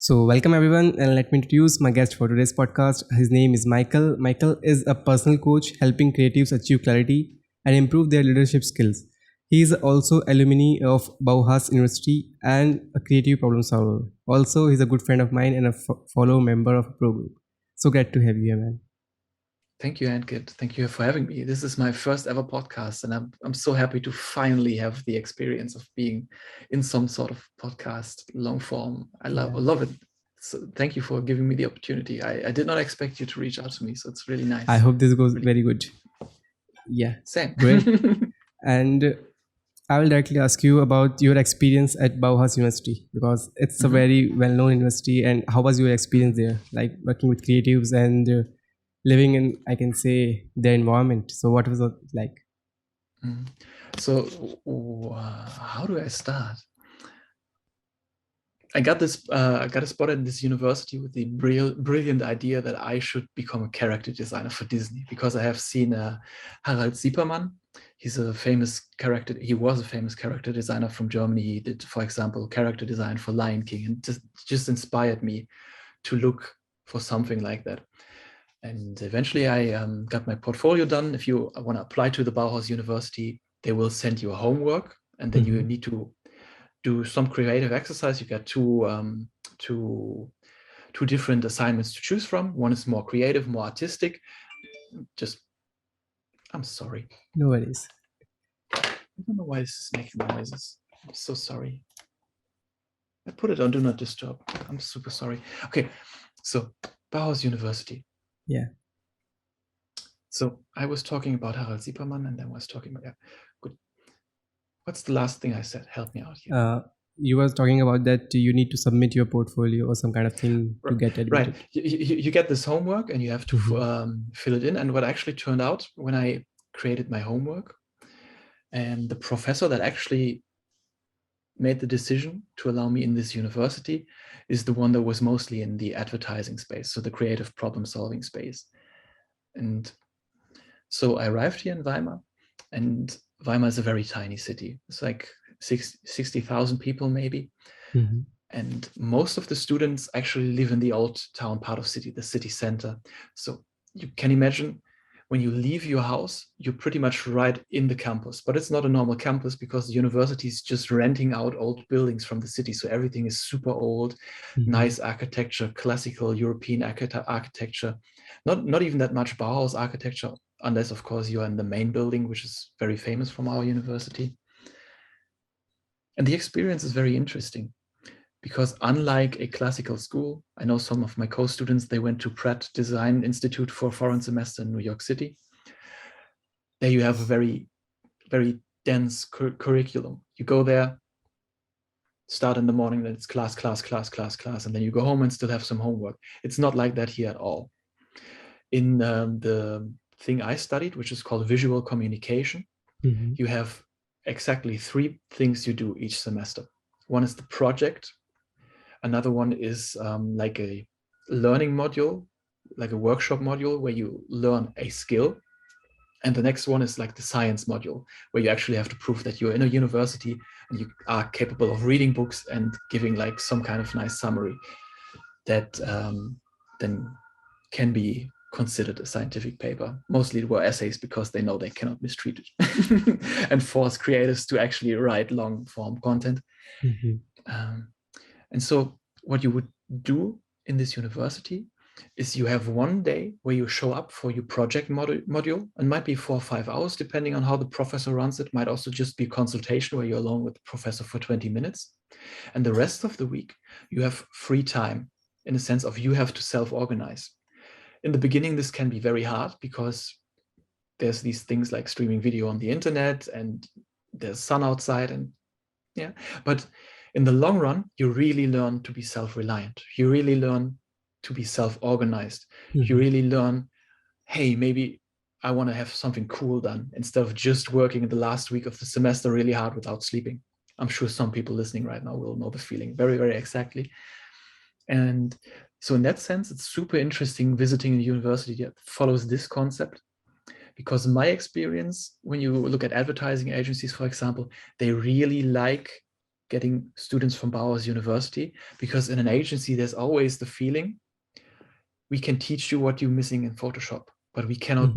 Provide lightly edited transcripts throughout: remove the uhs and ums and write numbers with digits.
So, welcome everyone, and let me introduce my guest for today's podcast. His name is Michael. Michael is a personal coach helping creatives achieve clarity and improve their leadership skills. He is also alumni of Bauhaus University and a creative problem solver. Also, he's a good friend of mine and a follow member of a pro group. So glad to have you here, man. Thank you, Ankit. Thank you for having me. This is my first ever podcast, and I'm so happy to finally have the experience of being in some sort of podcast, long form. I love it. So thank you for giving me the opportunity. I did not expect you to reach out to me, so it's really nice. I hope this goes very good. Yeah, same. Great. And I will directly ask you about your experience at Bauhaus University because it's a very well-known university. And how was your experience there, like working with creatives and living in, I can say, their environment? So what was it like? So how do I start? I got a spot at this university with the brilliant idea that I should become a character designer for Disney, because I have seen Harald Siepermann. He was a famous character designer from Germany. He did, for example, character design for Lion King, and just inspired me to look for something like that. And eventually I got my portfolio done. If you want to apply to the Bauhaus University, they will send you a homework, and then you need to do some creative exercise. You get two different assignments to choose from. One is more creative, more artistic. I'm sorry. No worries. I don't know why this is making noises. I'm so sorry. I put it on Do Not Disturb. I'm super sorry. Okay, so Bauhaus University. Yeah. So I was talking about Harald Siepermann, and then I was talking about, good. What's the last thing I said? Help me out here. You were talking about that you need to submit your portfolio or some kind of thing to get admitted. Right. You get this homework and you have to fill it in. And what actually turned out when I created my homework, and the professor that actually made the decision to allow me in this university is the one that was mostly in the advertising space, so the creative problem solving space. And so I arrived here in Weimar, and Weimar is a very tiny city. It's like 60,000 people maybe. And most of the students actually live in the old town part of city, the city center. So you can imagine when you leave your house, you're pretty much right in the campus, but it's not a normal campus because the university is just renting out old buildings from the city. So everything is super old, nice architecture, classical European architecture, not even that much Bauhaus architecture, unless of course you are in the main building, which is very famous from our university. And the experience is very interesting because unlike a classical school, I know some of my co-students, they went to Pratt Design Institute for a foreign semester in New York City. There you have a very, very dense curriculum. You go there, start in the morning, then it's class, and then you go home and still have some homework. It's not like that here at all. In the thing I studied, which is called visual communication, you have exactly 3 things you do each semester. One is the project. Another one is like a learning module, like a workshop module where you learn a skill. And the next one is like the science module, where you actually have to prove that you're in a university and you are capable of reading books and giving like some kind of nice summary that then can be considered a scientific paper. Mostly it were essays because they know they cannot mistreat it and force creators to actually write long form content. And so what you would do in this university is you have one day where you show up for your project module, and might be 4 or 5 hours, depending on how the professor runs it. Might also just be a consultation where you're alone with the professor for 20 minutes. And the rest of the week, you have free time in the sense of you have to self-organize. In the beginning, this can be very hard because there's these things like streaming video on the internet and there's sun outside, and but in the long run, you really learn to be self-reliant. You really learn to be self-organized. You really learn, hey, maybe I want to have something cool done instead of just working in the last week of the semester really hard without sleeping. I'm sure some people listening right now will know the feeling very, very exactly. And so in that sense, it's super interesting visiting a university that follows this concept, because my experience, when you look at advertising agencies, for example, they really like getting students from Bauhaus University, because in an agency, there's always the feeling we can teach you what you're missing in Photoshop, but we cannot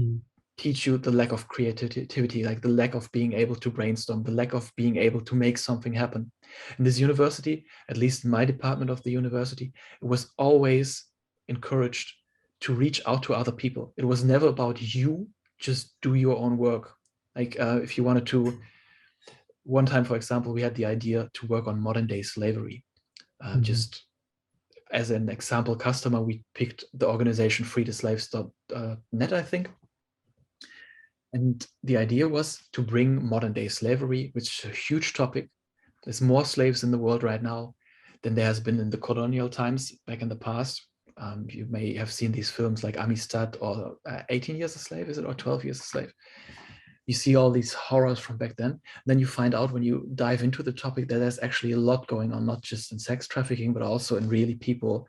teach you the lack of creativity, like the lack of being able to brainstorm, the lack of being able to make something happen. In this university, at least in my department of the university, it was always encouraged to reach out to other people. It was never about you, just do your own work. Like if you wanted to, one time, for example, we had the idea to work on modern day slavery. Just as an example customer, we picked the organization freetheslaves.net, I think. And the idea was to bring modern day slavery, which is a huge topic. There's more slaves in the world right now than there has been in the colonial times back in the past. You may have seen these films like Matzat or 18 Years a Slave, is it, or 12 Years a Slave? You see all these horrors from back then. Then you find out when you dive into the topic that there's actually a lot going on, not just in sex trafficking, but also in really people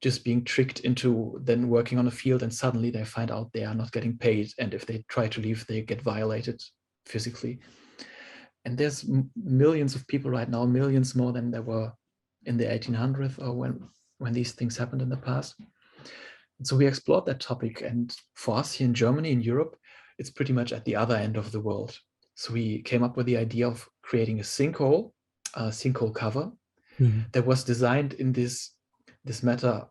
just being tricked into then working on a field, and suddenly they find out they are not getting paid. And if they try to leave, they get violated physically. And there's millions of people right now, millions more than there were in the 1800s or when these things happened in the past. And so we explored that topic. And for us here in Germany, in Europe, it's pretty much at the other end of the world. So we came up with the idea of creating a sinkhole cover that was designed in this matter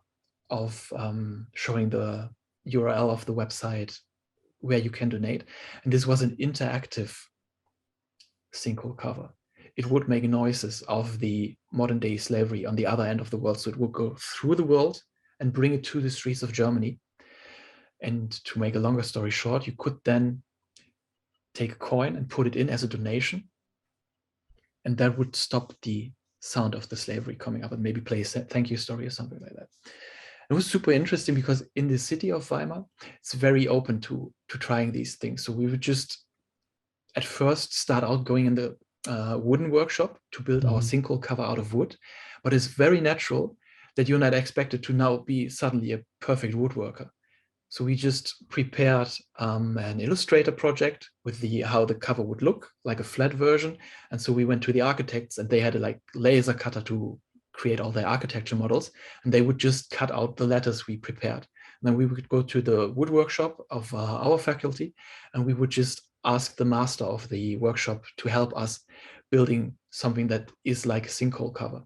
of showing the URL of the website where you can donate. And this was an interactive sinkhole cover. It would make noises of the modern day slavery on the other end of the world. So it would go through the world and bring it to the streets of Germany. And to make a longer story short, you could then take a coin and put it in as a donation. And that would stop the sound of the slavery coming up and maybe play a thank you story or something like that. It was super interesting because in the city of Weimar, it's very open to trying these things. So we would just at first start out going in the wooden workshop to build our sinkhole cover out of wood. But it's very natural that you're not expected to now be suddenly a perfect woodworker. So we just prepared an Illustrator project with how the cover would look, like a flat version. And so we went to the architects, and they had a laser cutter to create all their architecture models, and they would just cut out the letters we prepared. And then we would go to the wood workshop of our faculty, and we would just ask the master of the workshop to help us building something that is like a sinkhole cover.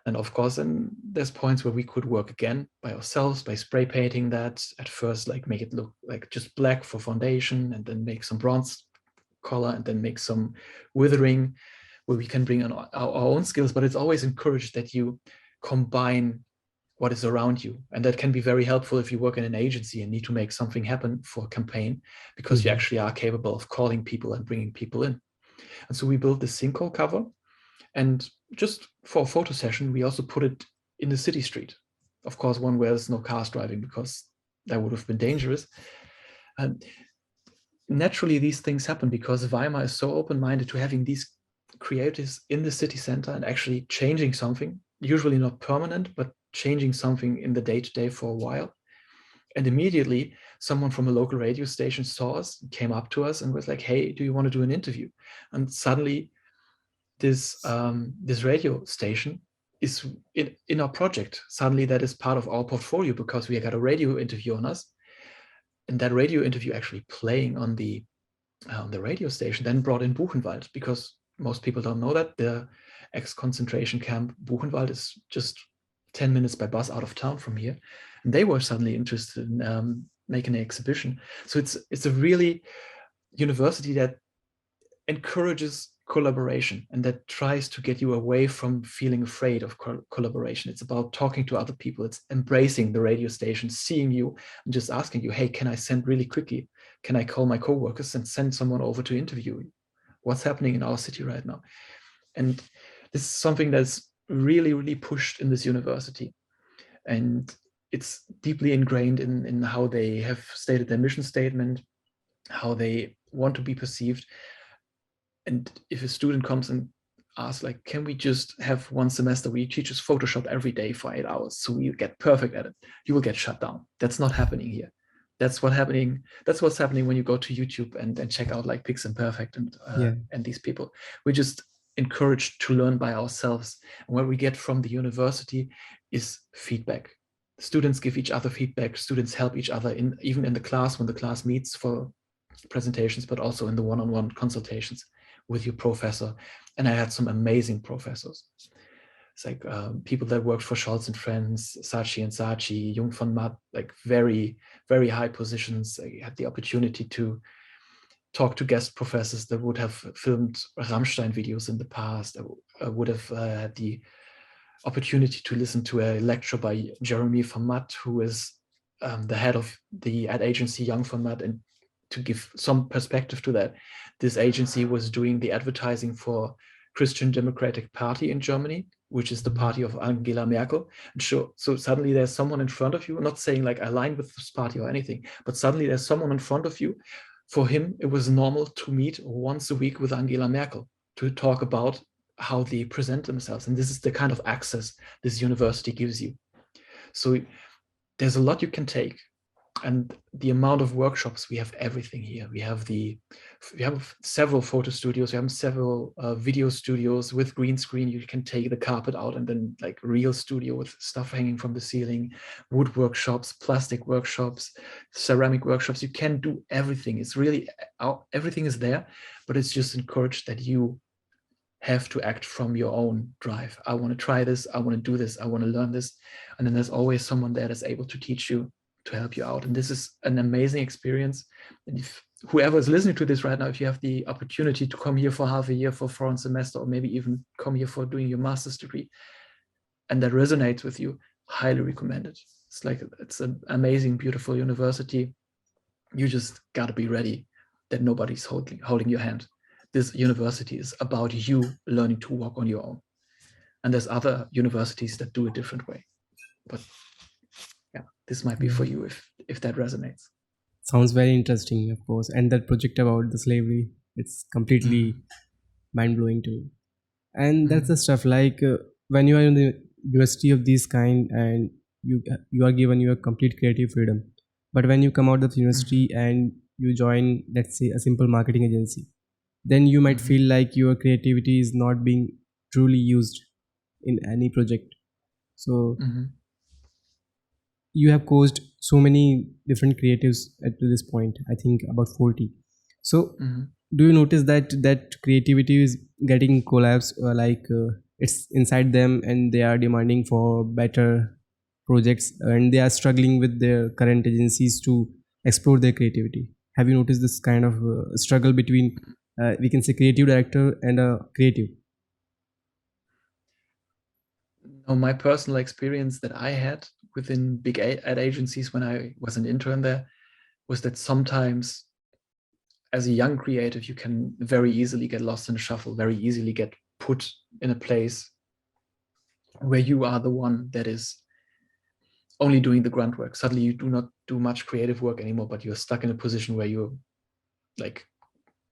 And of course, then there's points where we could work again by ourselves, by spray painting that at first, like make it look like just black for foundation, and then make some bronze color, and then make some withering where we can bring on our own skills. But it's always encouraged that you combine what is around you. And that can be very helpful if you work in an agency and need to make something happen for a campaign, because you actually are capable of calling people and bringing people in. And so we built this sinkhole cover. And just for a photo session, we also put it in the city street. Of course, one where there's no cars driving, because that would have been dangerous. And naturally, these things happen because Weimar is so open-minded to having these creatives in the city center and actually changing something, usually not permanent, but changing something in the day-to-day for a while. And immediately, someone from a local radio station saw us, came up to us and was like, hey, do you want to do an interview? And suddenly, this radio station is in our project. Suddenly that is part of our portfolio because we got a radio interview on us. And that radio interview actually playing on the radio station then brought in Buchenwald, because most people don't know that the ex-concentration camp Buchenwald is just 10 minutes by bus out of town from here. And they were suddenly interested in making an exhibition. So it's a really university that encourages collaboration and that tries to get you away from feeling afraid of collaboration. It's about talking to other people. It's embracing the radio station, seeing you and just asking you, hey, can I send really quickly? Can I call my coworkers and send someone over to interview you? What's happening in our city right now? And this is something that's really, really pushed in this university. And it's deeply ingrained in how they have stated their mission statement, how they want to be perceived. And if a student comes and asks, like, can we just have one semester where you teach us Photoshop every day for 8 hours so we get perfect at it, you will get shut down. That's not happening here. That's what's happening when you go to YouTube and check out like Pix and Perfect and these people. We just encouraged to learn by ourselves. And what we get from the university is feedback. Students give each other feedback. Students help each other even in the class when the class meets for presentations, but also in the one-on-one consultations with your professor. And I had some amazing professors. It's like people that worked for Scholz and Friends, Saatchi and Saatchi, Jung von Matt, like very, very high positions. I had the opportunity to talk to guest professors that would have filmed Rammstein videos in the past. I would have had the opportunity to listen to a lecture by Jeremy von Matt, who is the head of the ad agency Young von Matt. And to give some perspective to that, this agency was doing the advertising for Christian Democratic Party in Germany, which is the party of Angela Merkel. And so suddenly there's someone in front of you, I'm not saying like I align with this party or anything, but suddenly there's someone in front of you. For him, it was normal to meet once a week with Angela Merkel to talk about how they present themselves. And this is the kind of access this university gives you. So there's a lot you can take. And the amount of workshops, we have everything here. We have several photo studios, we have several video studios with green screen. You can take the carpet out and then like real studio with stuff hanging from the ceiling, wood workshops, plastic workshops, ceramic workshops. You can do everything. It's really, everything is there, but it's just encouraged that you have to act from your own drive. I want to try this. I want to do this. I want to learn this. And then there's always someone there that's able to teach you, to help you out. And this is an amazing experience. And if whoever is listening to this right now, if you have the opportunity to come here for half a year for a foreign semester, or maybe even come here for doing your master's degree, and that resonates with you, highly recommend it. It's an amazing, beautiful university. You just got to be ready that nobody's holding your hand. This university is about you learning to walk on your own. And there's other universities that do a different way. But yeah, this might be for you if that resonates. Sounds very interesting, of course. And that project about the slavery, it's completely mind-blowing too. And that's the stuff like when you are in the university of this kind, and you are given your complete creative freedom. But when you come out of university and you join, let's say, a simple marketing agency, then you might feel like your creativity is not being truly used in any project. So you have coached so many different creatives to this point, I think about 40. So do you notice that creativity is getting collapsed, it's inside them and they are demanding for better projects, and they are struggling with their current agencies to explore their creativity? Have you noticed this kind of struggle between we can say creative director and a creative? No, my personal experience that I had within big ad agencies when I was an intern there was that sometimes as a young creative, you can very easily get lost in the shuffle, very easily get put in a place where you are the one that is only doing the grunt work. Suddenly you do not do much creative work anymore, but you're stuck in a position where you're like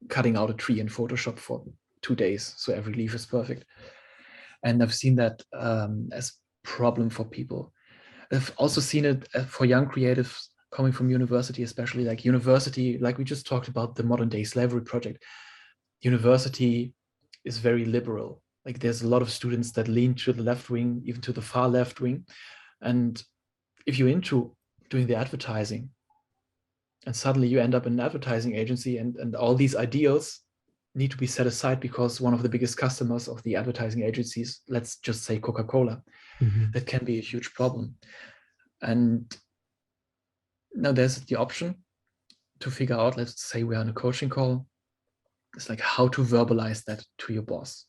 cutting out a tree in Photoshop for 2 days. So every leaf is perfect. And I've seen that as a problem for people. I've also seen it for young creatives coming from university, especially like university, like we just talked about the modern day slavery project. University is very liberal. Like there's a lot of students that lean to the left wing, even to the far left wing. And if you're into doing the advertising and suddenly you end up in an advertising agency and all these ideals need to be set aside because one of the biggest customers of the advertising agencies, let's just say Coca-Cola, that can be a huge problem. And now there's the option to figure out, let's say we're on a coaching call, it's like how to verbalize that to your boss,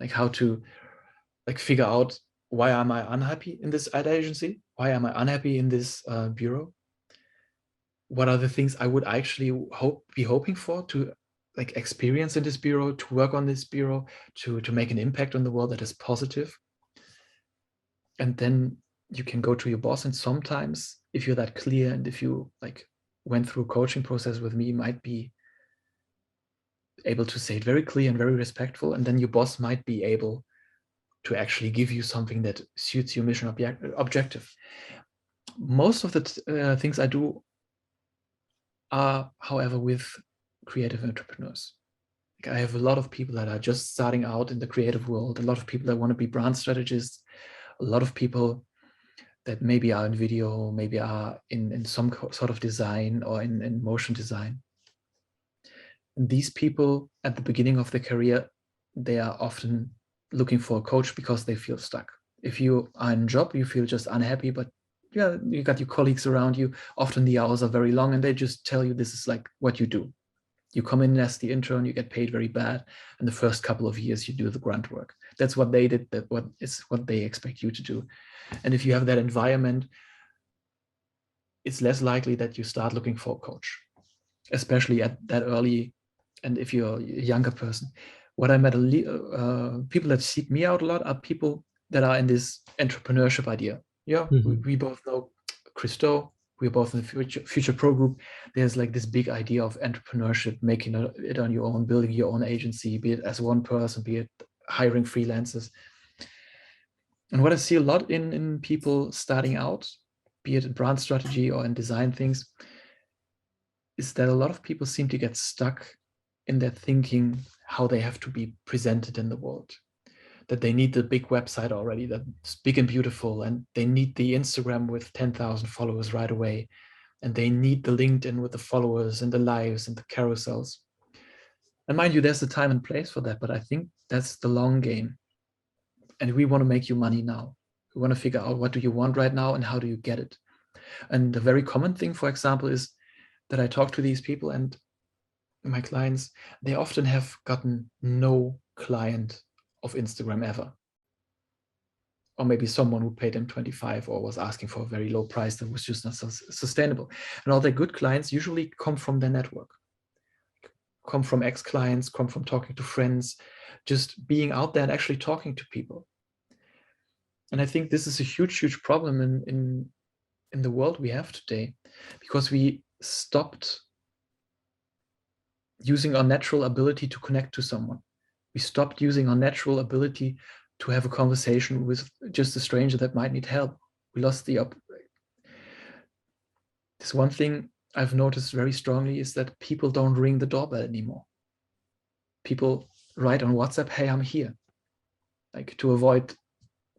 like how to like figure out, why am I unhappy in this ad agency? Why am I unhappy in this bureau? What are the things I would actually be hoping for to like experience in this bureau, to work on this bureau, to make an impact on the world that is positive? And then you can go to your boss, and sometimes if you're that clear and if you like went through a coaching process with me, you might be able to say it very clear and very respectful, and then your boss might be able to actually give you something that suits your mission objective. Most of the things I do are, however, with creative entrepreneurs. I have a lot of people that are just starting out in the creative world, a lot of people that want to be brand strategists, a lot of people that maybe are in video, maybe are in some sort of design or in motion design. And these people at the beginning of their career, they are often looking for a coach because they feel stuck. If you are in a job, you feel just unhappy, but yeah, you got your colleagues around you. Often the hours are very long and they just tell you this is like what you do. You come in as the intern, you get paid very bad, and the first couple of years you do the grunt work. That's what they did, what they expect you to do. And if you have that environment, it's less likely that you start looking for a coach, especially at that early. And if you're a younger person, what I met, people that seek me out a lot are people that are in this entrepreneurship idea. Yeah, we both know Christo. We're both in the future pro group. There's like this big idea of entrepreneurship, making it on your own, building your own agency, be it as one person, be it hiring freelancers. And what I see a lot in people starting out, be it in brand strategy or in design things, is that a lot of people seem to get stuck in their thinking how they have to be presented in the world. That they need the big website already, that's big and beautiful, and they need the Instagram with 10,000 followers right away, and they need the LinkedIn with the followers and the lives and the carousels. And mind you, there's a time and place for that, but I think that's the long game. And we want to make you money now. We want to figure out what do you want right now and how do you get it. And the very common thing, for example, is that I talk to these people and my clients, they often have gotten no client of Instagram ever. Or maybe someone who paid them 25 or was asking for a very low price that was just not sustainable. And all their good clients usually come from their network, come from ex-clients, come from talking to friends, just being out there and actually talking to people. And I think this is a huge, huge problem in the world we have today, because we stopped using our natural ability to connect to someone. We stopped using our natural ability to have a conversation with just a stranger that might need help. We lost the This one thing I've noticed very strongly is that people don't ring the doorbell anymore. People write on WhatsApp, hey, I'm here, like to avoid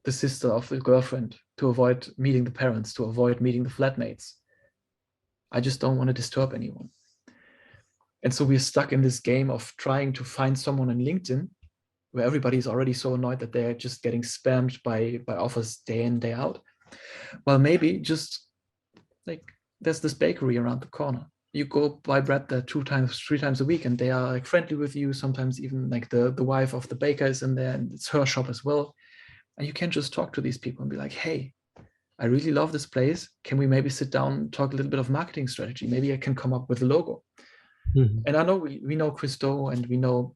the sister of the girlfriend, to avoid meeting the parents, to avoid meeting the flatmates. I just don't want to disturb anyone. And so we're stuck in this game of trying to find someone on LinkedIn where everybody's already so annoyed that they're just getting spammed by offers day in, day out. Well, maybe just like there's this bakery around the corner. You go buy bread there 2 times, 3 times a week, and they are like friendly with you. Sometimes even like the wife of the baker is in there and it's her shop as well. And you can just talk to these people and be like, hey, I really love this place. Can we maybe sit down and talk a little bit of marketing strategy? Maybe I can come up with a logo. And I know we know Christo and we know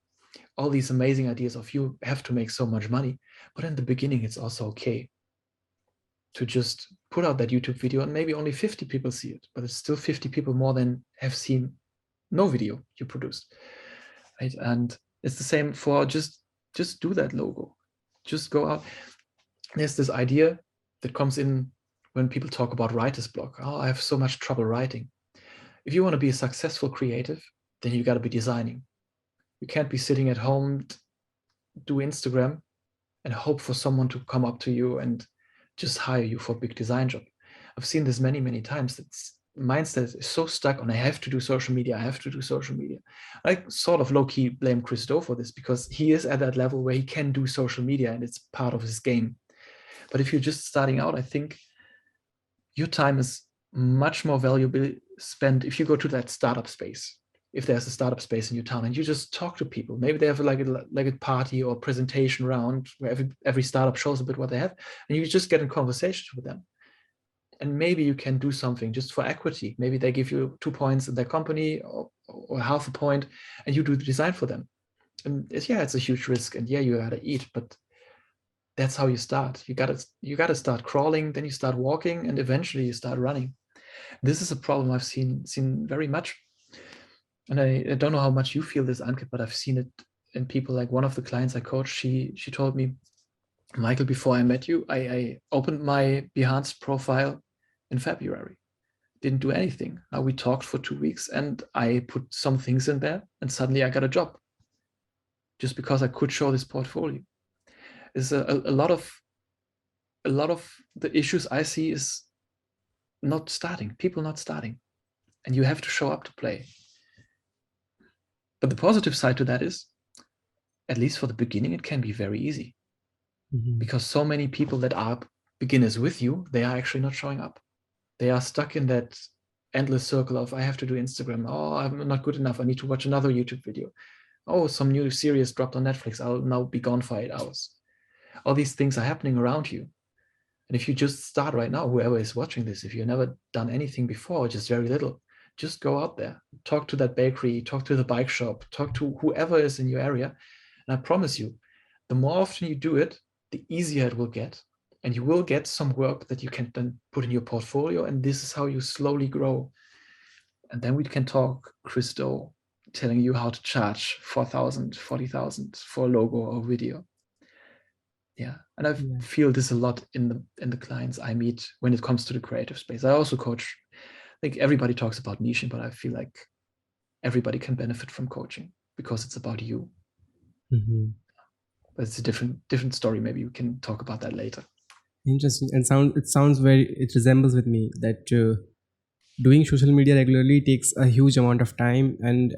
all these amazing ideas of you have to make so much money. But in the beginning, it's also okay to just put out that YouTube video and maybe only 50 people see it, but it's still 50 people more than have seen no video you produced, right? And it's the same for just do that logo. Just go out. There's this idea that comes in when people talk about writer's block. Oh, I have so much trouble writing. If you want to be a successful creative, then you got to be designing. You can't be sitting at home, do Instagram, and hope for someone to come up to you and just hire you for a big design job. I've seen this many, many times. That's mindset is so stuck on I have to do social media. I have to do social media. I sort of low-key blame Christo for this because he is at that level where he can do social media and it's part of his game. But if you're just starting out, I think your time is much more valuable spent if you go to that startup space. If there's a startup space in your town and you just talk to people, maybe they have like a party or presentation round where every startup shows a bit what they have, and you just get in conversations with them. And maybe you can do something just for equity. Maybe they give you 2 points in their company or half a point, and you do the design for them. And it's a huge risk, and you gotta eat, but that's how you start. You gotta start crawling, then you start walking, and eventually you start running. This is a problem I've seen very much. And I don't know how much you feel this, Anke, but I've seen it in people. Like one of the clients I coached, she told me, Michael, before I met you, I opened my Behance profile in February. Didn't do anything. Now we talked for 2 weeks and I put some things in there and suddenly I got a job. just because I could show this portfolio. Is a lot of the issues I see is people not starting, and you have to show up to play. But the positive side to that is, at least for the beginning, it can be very easy, because so many people that are beginners with you, they are actually not showing up. They are stuck in that endless circle of, I have to do Instagram. Oh, I'm not good enough. I need to watch another YouTube video. Oh, some new series dropped on Netflix. I'll now be gone for 8 hours. All these things are happening around you. And if you just start right now, whoever is watching this, if you've never done anything before, just very little, just go out there, talk to that bakery, talk to the bike shop, talk to whoever is in your area. And I promise you, the more often you do it, the easier it will get. And you will get some work that you can then put in your portfolio. And this is how you slowly grow. And then we can talk Christo telling you how to charge 4,000, 40,000 for a logo or video. Yeah. And I feel this a lot in the clients I meet when it comes to the creative space. I also coach. I think everybody talks about niching, but I feel like everybody can benefit from coaching because it's about you. But it's a different story. Maybe we can talk about that later. Interesting. And it resembles with me that doing social media regularly takes a huge amount of time and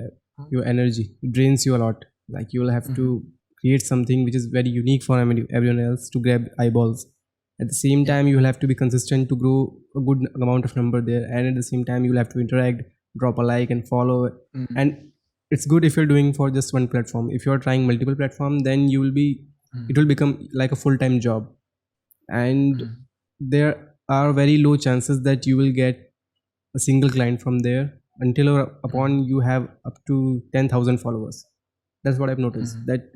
your energy. It drains you a lot. Like you will have to create something which is very unique for everyone else to grab eyeballs. At the same time, you will have to be consistent to grow a good amount of number there. And at the same time, you will have to interact, drop a like and follow. And it's good if you're doing for just one platform. If you're trying multiple platforms, then it will become like a full-time job. And there are very low chances that you will get a single client from there until or upon you have up to 10,000 followers. That's what I've noticed, that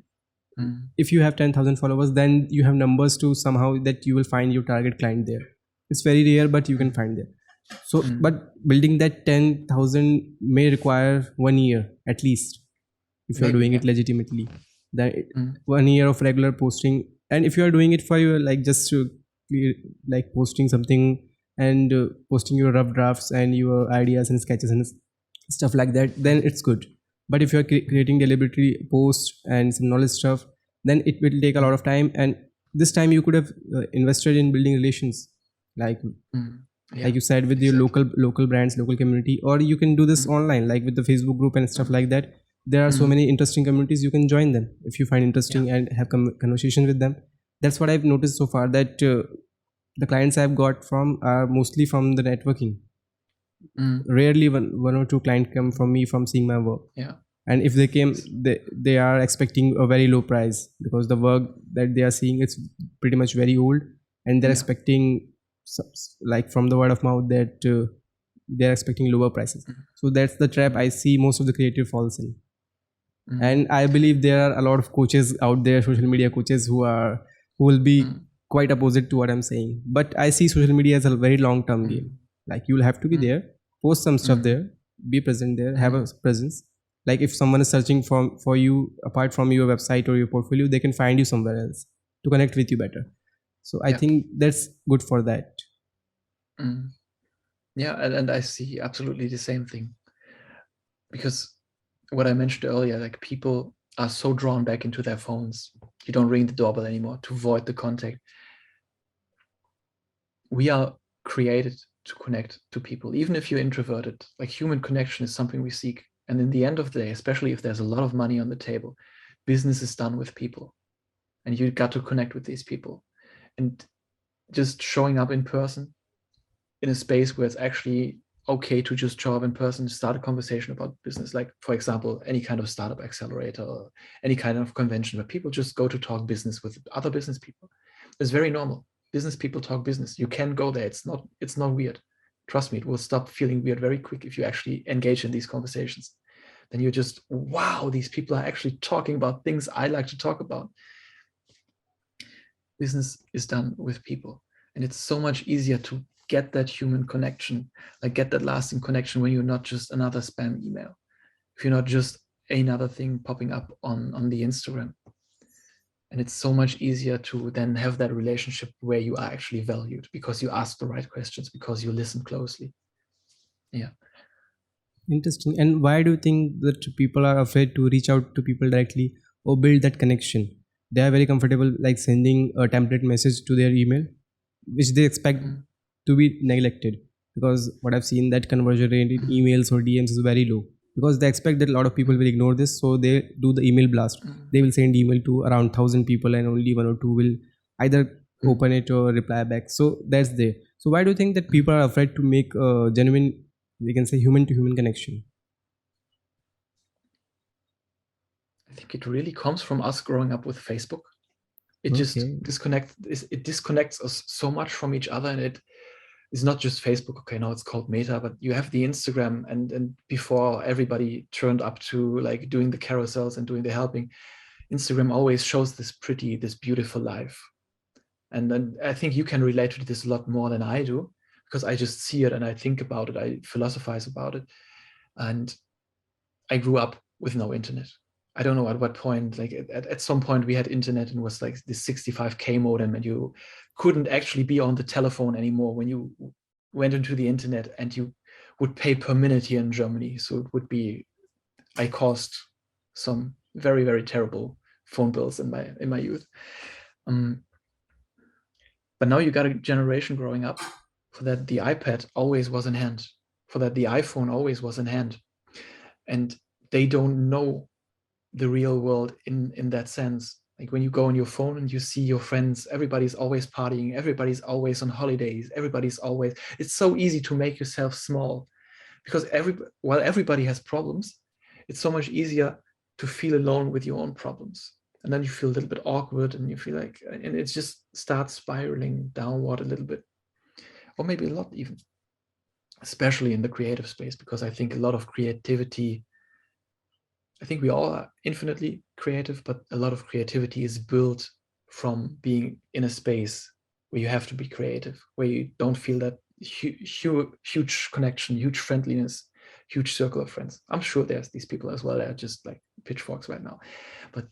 if you have 10,000 followers, then you have numbers to somehow that you will find your target client there. It's very rare, but you can find there. So, but building that 10,000 may require 1 year at least, if you're doing it legitimately. That 1 year of regular posting. And if you are doing it for your, like, just to like posting something and posting your rough drafts and your ideas and sketches and stuff like that, then it's good. But if you're creating deliberately posts and some knowledge stuff, then it will take a lot of time. And this time you could have invested in building relations, like you said, with your local brands, local community. Or you can do this online, like with the Facebook group and stuff like that. There are so many interesting communities, you can join them if you find interesting and have conversation with them. That's what I've noticed so far, that the clients I've got from are mostly from the networking. Rarely one or two clients come from me from seeing my work. And if they came, they are expecting a very low price, because the work that they are seeing is pretty much very old, and they're expecting, like from the word of mouth, that they're expecting lower prices. So that's the trap I see most of the creative falls in. And I believe there are a lot of coaches out there, social media coaches, who will be quite opposite to what I'm saying. But I see social media as a very long-term game. Like you will have to be there, post some stuff there, be present there, have a presence. Like if someone is searching for you apart from your website or your portfolio, they can find you somewhere else to connect with you better. So I think that's good for that. Yeah, and I see absolutely the same thing. Because what I mentioned earlier, like people are so drawn back into their phones. You don't ring the doorbell anymore to avoid the contact. We are created to connect to people, even if you're introverted. Like human connection is something we seek. And in the end of the day, especially if there's a lot of money on the table, business is done with people. And you got to connect with these people. And just showing up in person in a space where it's actually okay to just show up in person, start a conversation about business, like, for example, any kind of startup accelerator or any kind of convention where people just go to talk business with other business people. It's very normal. Business people talk business. You can go there. It's not weird. Trust me, it will stop feeling weird very quick if you actually engage in these conversations. Then you're just, wow, these people are actually talking about things I like to talk about. Business is done with people. And it's so much easier to get that human connection, like get that lasting connection, when you're not just another spam email, if you're not just another thing popping up on the Instagram. And it's so much easier to then have that relationship where you are actually valued, because you ask the right questions, because you listen closely. Yeah. Interesting. And why do you think that people are afraid to reach out to people directly? or build that connection. They are very comfortable like sending a template message to their email, which they expect Mm, to be neglected, because what I've seen, that conversion rate in mm, emails or DMs is very low, because they expect that a lot of people mm, will ignore this, so they do the email blast. mm, They will send email to around 1,000 people and only one or two will either mm, open it or reply back. So that's there. So why do you think that mm. people are afraid to make a genuine, we can say, human to human connection? I think it really comes from us growing up with Facebook. It just Okay. disconnects us so much from each other, and it is not just Facebook. Okay, now it's called Meta, but you have the Instagram, and before everybody turned up to like doing the carousels and doing the helping, Instagram always shows this beautiful life. And then I think you can relate to this a lot more than I do, because I just see it and I think about it, I philosophize about it. And I grew up with no internet. I don't know at what point, like at some point we had internet and was like this 65K modem, and you couldn't actually be on the telephone anymore when you went into the internet, and you would pay per minute here in Germany. So it would be, I caused some very, very terrible phone bills in my youth. But now you got a generation growing up for that the iPad always was in hand, for that the iPhone always was in hand. And they don't know the real world in that sense. Like when you go on your phone and you see your friends, everybody's always partying, everybody's always on holidays, everybody's always, it's so easy to make yourself small, because while everybody has problems, it's so much easier to feel alone with your own problems. And then you feel a little bit awkward, and you feel like, and it just starts spiraling downward a little bit, or maybe a lot even, especially in the creative space, because I think a lot of creativity, I think we all are infinitely creative, but a lot of creativity is built from being in a space where you have to be creative, where you don't feel that huge connection, huge friendliness, huge circle of friends. I'm sure there's these people as well that are just like pitchforks right now. But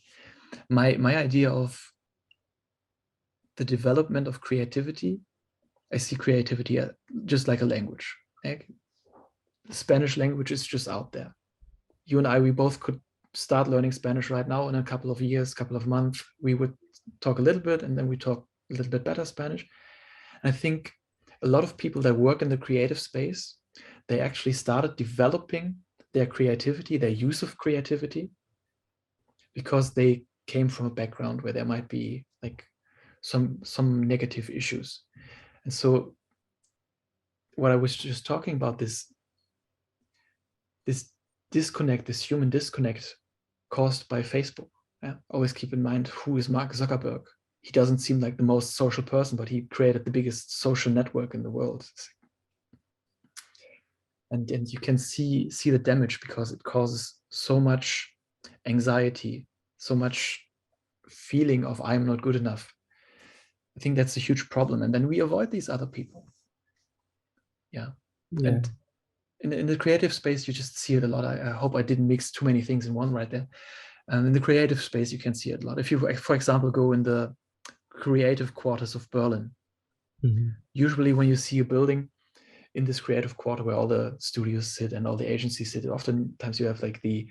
my idea of the development of creativity, I see creativity just like a language. Like the Spanish language is just out there. You and I, we both could start learning Spanish right now. In a couple of years, couple of months, we would talk a little bit, and then we talk a little bit better Spanish. And I think a lot of people that work in the creative space, they actually started developing their creativity, their use of creativity, because they came from a background where there might be like some negative issues. And so what I was just talking about, this disconnect, this human disconnect caused by Facebook. Yeah, always keep in mind, who is Mark Zuckerberg? He doesn't seem like the most social person, but he created the biggest social network in the world. And you can see the damage, because it causes so much anxiety, so much feeling of I'm not good enough. I think that's a huge problem. And then we avoid these other people. Yeah. Yeah. And in the creative space, you just see it a lot. I hope I didn't mix too many things in one right there. And in the creative space, you can see it a lot. If you, for example, go in the creative quarters of Berlin, usually when you see a building in this creative quarter where all the studios sit and all the agencies sit, oftentimes you have like the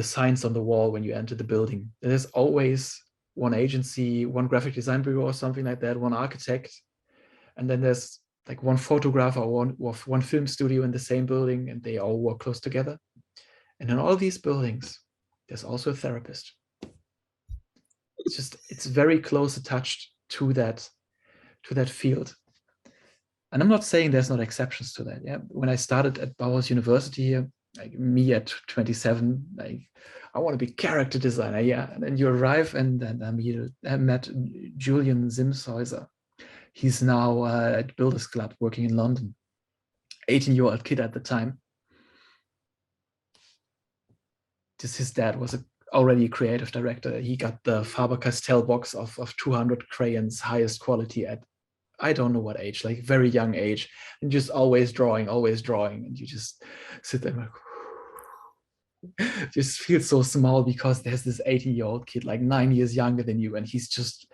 signs on the wall when you enter the building. There's always one agency, one graphic design bureau or something like that, one architect, and then there's like one photographer or one film studio in the same building, and they all work close together. And in all these buildings, there's also a therapist. It's very close attached to that field. And I'm not saying there's not exceptions to that. Yeah, when I started at Bauhaus University here, like me at 27, like I want to be character designer. Yeah, and then you arrive, and then I met Julian Zimshäuser. He's now at Builders Club working in London. 18-year-old kid at the time. His dad was already a creative director. He got the Faber-Castell box of 200 crayons, highest quality at I don't know what age, like very young age, and just always drawing, and you just sit there like, just feel so small, because there's this 18-year-old kid, like 9 years younger than you, and he's just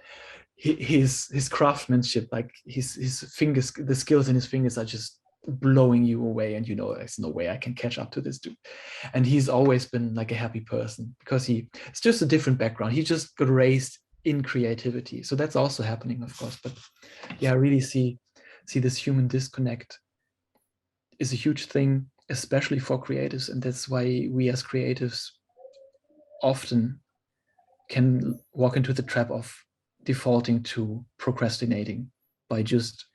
his craftsmanship, like his fingers, the skills in his fingers are just blowing you away, and there's no way I can catch up to this dude. And he's always been like a happy person because it's just a different background. He just got raised in creativity, so that's also happening, of course. But yeah, I really see this human disconnect is a huge thing, especially for creatives, and that's why we as creatives often can walk into the trap of defaulting to procrastinating by just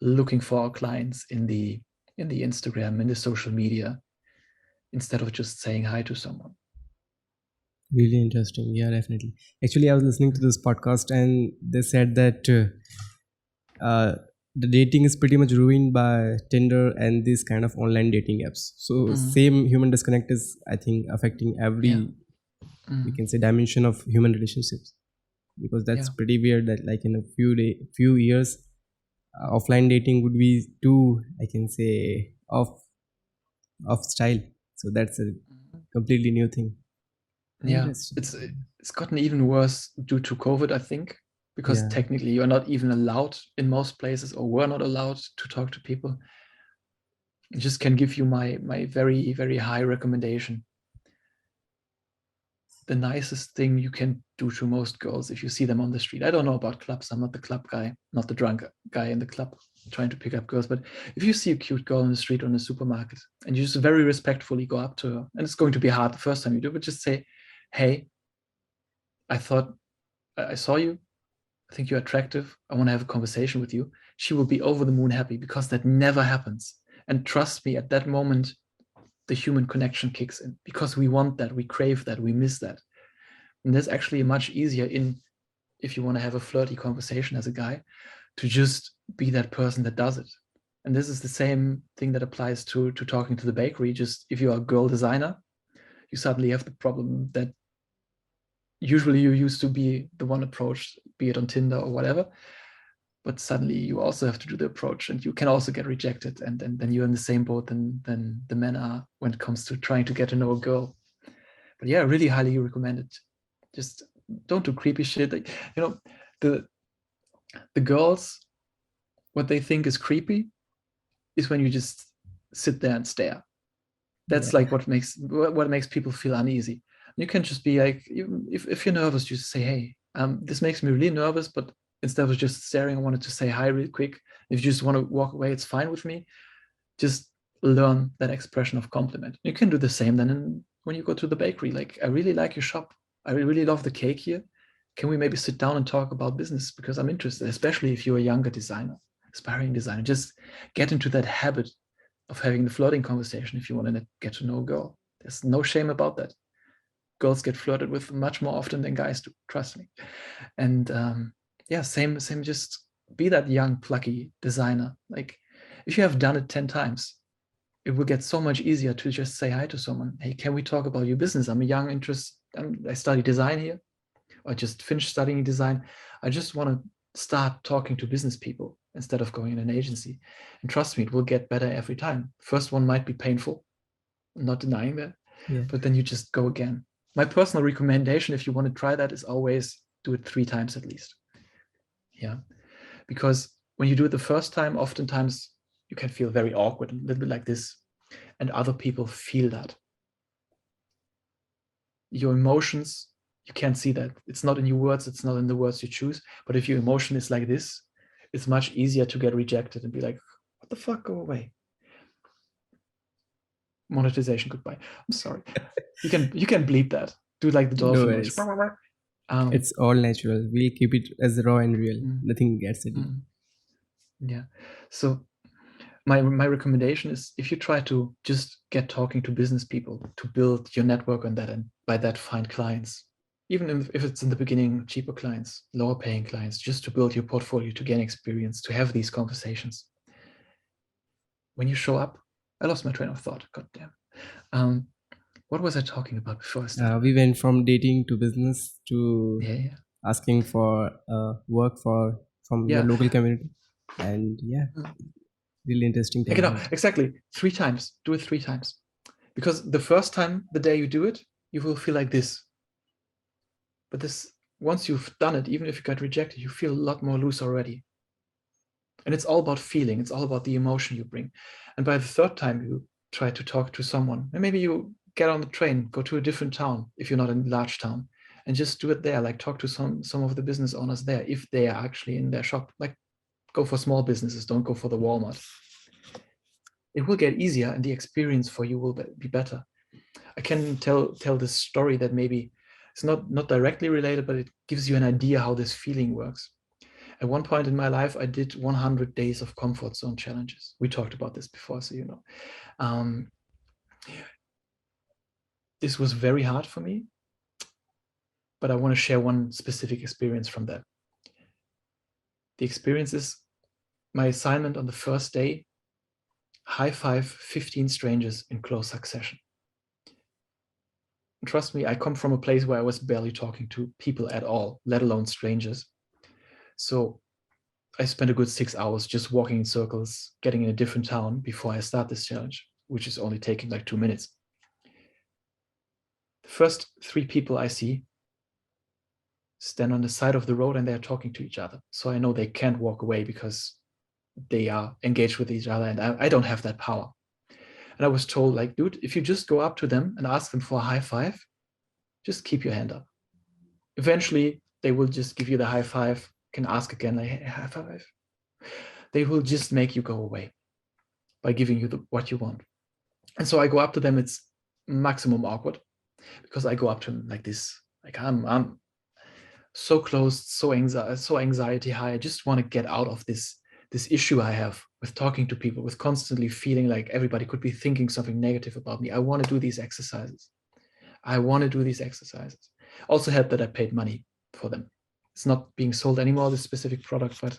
looking for our clients in the Instagram, in the social media, instead of just saying hi to someone. Really interesting. Yeah, definitely. Actually, I was listening to this podcast and they said that the dating is pretty much ruined by Tinder and these kind of online dating apps. So same human disconnect is, I think, affecting every we can say dimension of human relationships, because that's pretty weird that like in a few years offline dating would be too, I can say, off style. So that's a completely new thing. Yeah, Interesting. it's gotten even worse due to COVID, I think, because technically you're not even allowed in most places, or were not allowed to talk to people. I just can give you my very, very high recommendation. The nicest thing you can do to most girls if you see them on the street. I don't know about clubs. I'm not the club guy, not the drunk guy in the club trying to pick up girls. But if you see a cute girl in the street or in a supermarket and you just very respectfully go up to her, and it's going to be hard the first time you do, but just say, hey, I saw you. I think you're attractive. I want to have a conversation with you. She will be over the moon happy, because that never happens. And trust me, at that moment, the human connection kicks in, because we want that, we crave that, we miss that. And that's actually much easier if you want to have a flirty conversation as a guy, to just be that person that does it. And this is the same thing that applies to talking to the bakery. Just if you're a girl designer, you suddenly have the problem that usually you used to be the one approached, be it on Tinder or whatever, but suddenly you also have to do the approach, and you can also get rejected, and then you're in the same boat than the men are when it comes to trying to get to know a girl. But yeah, really highly recommend it. Just don't do creepy shit. Like, the girls, what they think is creepy is when you just sit there and stare. That's like what makes people feel uneasy. You can just be like, if you're nervous, just say, hey, this makes me really nervous, but instead of just staring, I wanted to say hi real quick. If you just want to walk away, it's fine with me. Just learn that expression of compliment. You can do the same then when you go to the bakery. Like, I really like your shop. I really love the cake here. Can we maybe sit down and talk about business? Because I'm interested, especially if you're a younger designer, aspiring designer. Just get into that habit of having the flirting conversation if you want to get to know a girl. There's no shame about that. Girls get flirted with much more often than guys do, trust me. And same, just be that young, plucky designer. Like, if you have done it 10 times, it will get so much easier to just say hi to someone. Hey, can we talk about your business? I'm a young interest. I study design here. I just finished studying design. I just want to start talking to business people instead of going in an agency. And trust me, it will get better every time. First one might be painful, I'm not denying that, but then you just go again. My personal recommendation, if you want to try that, is always do it 3 times at least. Yeah, because when you do it the first time, oftentimes you can feel very awkward, a little bit like this, and other people feel that. Your emotions, you can't see that. It's not in your words, it's not in the words you choose. But if your emotion is like this, it's much easier to get rejected and be like, what the fuck, go away. Monetization, goodbye. I'm sorry. You can bleep that. Do like the dolphin noise. It's all natural. We'll keep it as raw and real. Nothing gets it. Yeah. So my recommendation is, if you try to just get talking to business people, to build your network on that, and by that find clients, even if it's in the beginning cheaper clients, lower paying clients, just to build your portfolio, to gain experience, to have these conversations. When you show up, I lost my train of thought. God damn. What was I talking about before I started? We went from dating to business to asking for work from your local community, and really interesting. Exactly 3 times. Do it 3 times, because the first time, the day you do it, you will feel like this. But once you've done it, even if you got rejected, you feel a lot more loose already. And it's all about feeling. It's all about the emotion you bring. And by the third time you try to talk to someone, and maybe you get on the train, go to a different town if you're not in a large town, and just do it there. Like talk to some of the business owners there if they are actually in their shop. Like go for small businesses, don't go for the Walmart. It will get easier and the experience for you will be better. I can tell this story that maybe it's not directly related, but it gives you an idea how this feeling works. At one point in my life, I did 100 days of comfort zone challenges. We talked about this before, so you know. This was very hard for me, but I want to share one specific experience from that. The experience is my assignment on the first day, high five 15 strangers in close succession. And trust me, I come from a place where I was barely talking to people at all, let alone strangers. So I spent a good 6 hours just walking in circles, getting in a different town before I start this challenge, which is only taking like 2 minutes. The first 3 people I see stand on the side of the road and they're talking to each other. So I know they can't walk away because they are engaged with each other and I don't have that power. And I was told, like, dude, if you just go up to them and ask them for a high five, just keep your hand up. Eventually, they will just give you the high five, can ask again, like, hey, high five. They will just make you go away by giving you what you want. And so I go up to them, it's maximum awkward because I go up to them like this, like I'm so close, so anxiety high. I just want to get out of this issue I have with talking to people, with constantly feeling like everybody could be thinking something negative about me. I want to do these exercises. Also helped that I paid money for them. It's not being sold anymore, this specific product, but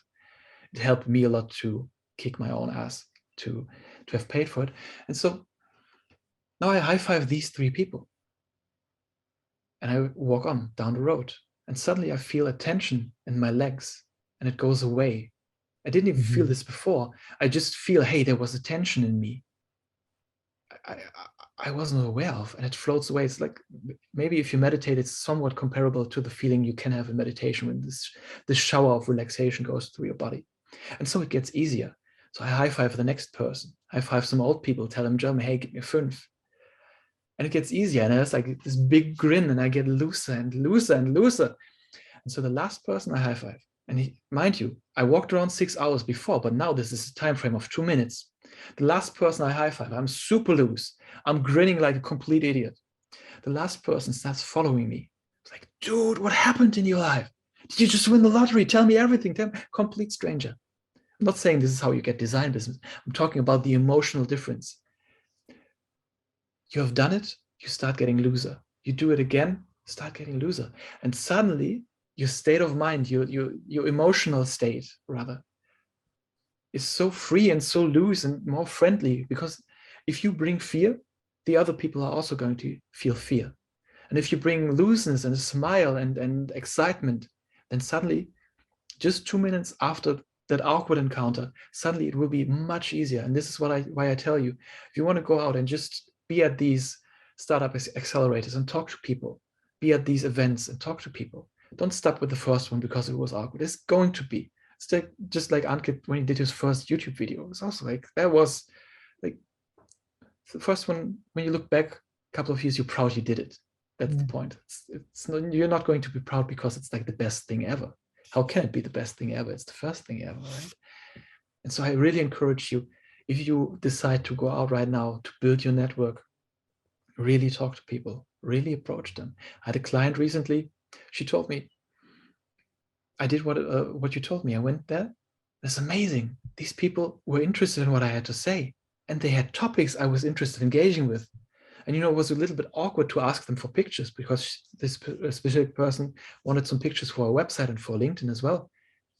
it helped me a lot to kick my own ass to have paid for it. And so now I high five these 3 people and I walk on down the road and suddenly I feel a tension in my legs and it goes away. I didn't even feel this before. I just feel, hey, there was a tension in me I wasn't aware of, and it floats away. It's like maybe if you meditate, it's somewhat comparable to the feeling you can have in meditation when this shower of relaxation goes through your body. And so it gets easier. So I high five the next person, high five some old people, tell them, German, hey, give me 5. And it gets easier. And there's like this big grin, and I get looser and looser and looser. And so the last person I high five, and mind you, I walked around 6 hours before, but now this is a time frame of 2 minutes. The last person I high five, I'm super loose. I'm grinning like a complete idiot. The last person starts following me. It's like, dude, what happened in your life? Did you just win the lottery? Tell me everything. Tell me. Complete stranger. I'm not saying this is how you get design business. I'm talking about the emotional difference. You have done it, you start getting looser. You do it again, start getting looser. And suddenly your state of mind, your emotional state rather, is so free and so loose and more friendly, because if you bring fear, the other people are also going to feel fear. And if you bring looseness and a smile and excitement, then suddenly, just 2 minutes after that awkward encounter, suddenly it will be much easier. And this is why I tell you, if you want to go out and just be at these startup accelerators and talk to people, be at these events and talk to people. Don't stop with the first one because it was awkward. It's going to be. It's just like Ankit when he did his first YouTube video. It's also like, that was like the first one. When you look back a couple of years, you're proud you did it. That's the point. It's not, you're not going to be proud because it's like the best thing ever. How can it be the best thing ever? It's the first thing ever, right? And so I really encourage you, if you decide to go out right now to build your network, really talk to people, really approach them. I had a client recently. She told me, I did what you told me. I went there. That's amazing. These people were interested in what I had to say, and they had topics I was interested in engaging with. And, it was a little bit awkward to ask them for pictures because this specific person wanted some pictures for our website and for LinkedIn as well.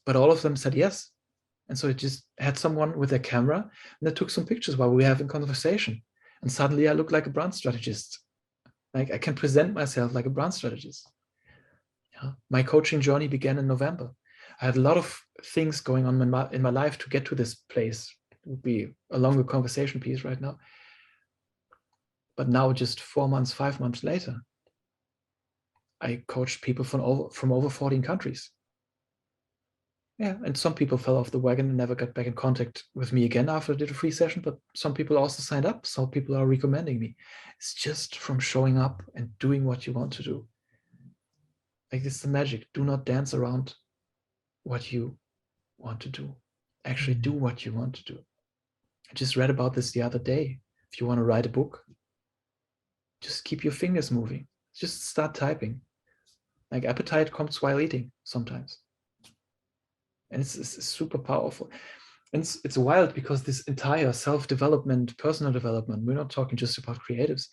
But all of them said yes. And so it just had someone with their camera and they took some pictures while we were having conversation. And suddenly I look like a brand strategist. Like I can present myself like a brand strategist. Yeah. My coaching journey began in November. I had a lot of things going on in my life to get to this place. It would be a longer conversation piece right now. But now, just 4 months, 5 months later, I coached people from over 14 countries. Yeah, and some people fell off the wagon and never got back in contact with me again after I did a free session, but some people also signed up. Some people are recommending me. It's just from showing up and doing what you want to do. Like, it's the magic. Do not dance around what you want to do. Actually do what you want to do. I just read about this the other day. If you want to write a book, just keep your fingers moving. Just start typing. Like, appetite comes while eating sometimes. And it's super powerful. And it's wild because this entire self-development, personal development, we're not talking just about creatives.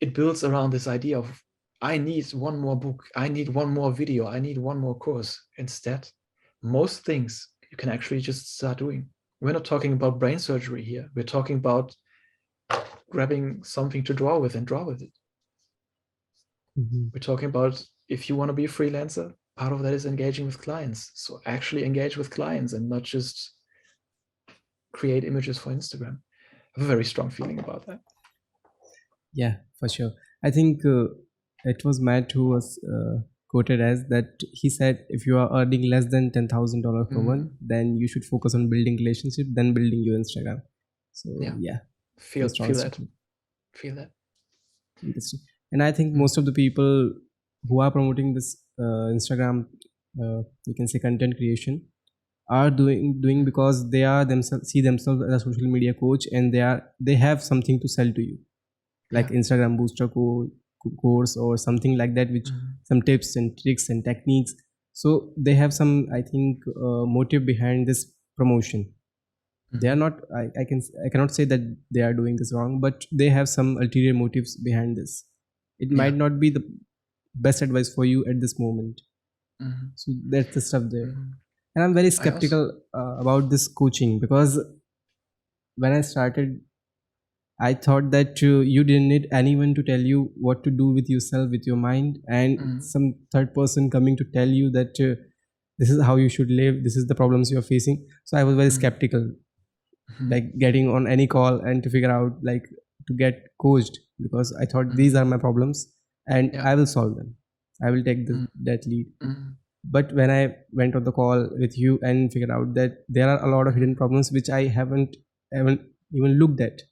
It builds around this idea of, I need one more book, I need one more video, I need one more course. Instead, most things you can actually just start doing. We're not talking about brain surgery here. We're talking about grabbing something to draw with and draw with it. We're talking about, if you want to be a freelancer, part of that is engaging with clients. So actually engage with clients and not just create images for Instagram. I have a very strong feeling about that. Yeah, for sure. I think it was Matt who was quoted as that. He said, if you are earning less than $10,000 per month, then you should focus on building relationship, then building your Instagram. So yeah, feel strong that. statement. Feel that. Interesting. And I think most of the people who are promoting this Instagram, you can say content creation, are doing because they are themselves see themselves as a social media coach, and they have something to sell to you, like Instagram booster course or something like that, which some tips and tricks and techniques. So they have some, I think, motive behind this promotion. They are not, I cannot say that they are doing this wrong, but they have some ulterior motives behind this. It might not be the best advice for you at this moment. So that's the stuff there. And I'm very skeptical about this coaching, because when I started, I thought that you didn't need anyone to tell you what to do with yourself, with your mind, and some third person coming to tell you that this is how you should live, this is the problems you are facing. So I was very skeptical, like getting on any call and to figure out, like, to get coached, because I thought these are my problems and I will solve them. I will take that lead. But when I went on the call with you and figured out that there are a lot of hidden problems which I haven't even looked at,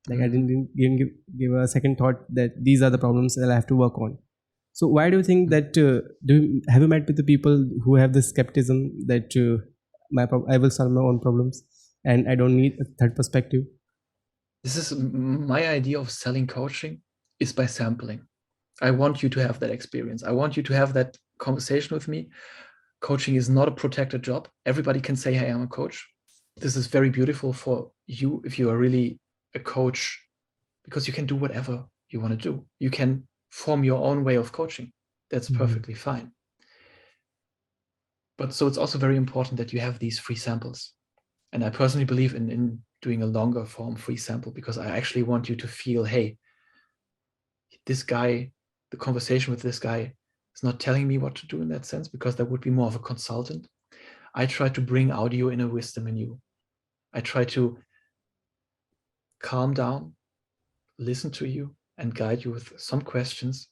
like I didn't even give a second thought that these are the problems that I have to work on. So why do you think that have you met with the people who have this skepticism that I will solve my own problems and I don't need a third perspective? This is my idea of selling coaching, is by sampling. I want you to have that experience. I want you to have that conversation with me. Coaching is not a protected job. Everybody can say, hey, I'm a coach. This is very beautiful for you if you are really a coach, because you can do whatever you want to do. You can form your own way of coaching. That's perfectly fine. But so it's also very important that you have these free samples. And I personally believe in doing a longer form free sample, because I actually want you to feel, hey, this guy, the conversation with this guy is not telling me what to do in that sense, because that would be more of a consultant. I try to bring out your inner wisdom in you. I try to calm down, listen to you, and guide you with some questions.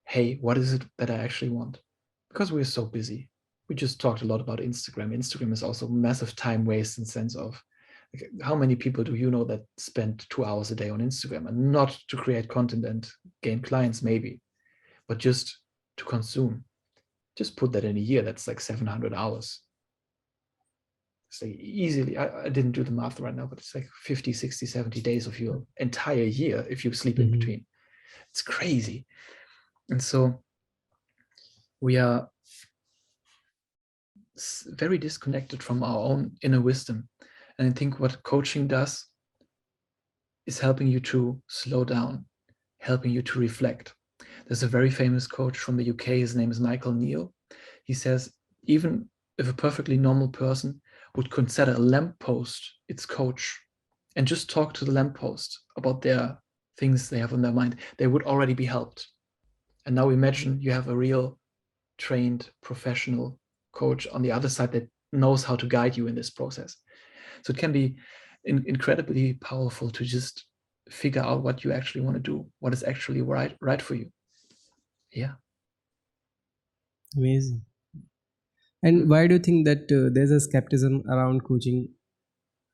Hey, what is it that I actually want? Because we're so busy. We just talked a lot about Instagram. Instagram is also massive time waste in the sense of, like, how many people do you know that spend 2 hours a day on Instagram, and not to create content and gain clients maybe, but just to consume? Just put that in a year, that's like 700 hours. It's like easily, I didn't do the math right now, but it's like 50, 60, 70 days of your entire year if you sleep in between. It's crazy. And so we are very disconnected from our own inner wisdom. And I think what coaching does is helping you to slow down, helping you to reflect. There's a very famous coach from the UK, his name is Michael Neal. He says, even if a perfectly normal person would consider a lamppost its coach and just talk to the lamppost about their things they have on their mind, they would already be helped. And now imagine you have a real trained professional coach on the other side that knows how to guide you in this process. So it can be incredibly powerful to just figure out what you actually want to do, what is actually right for you. Yeah. Amazing. And why do you think that there's a skepticism around coaching?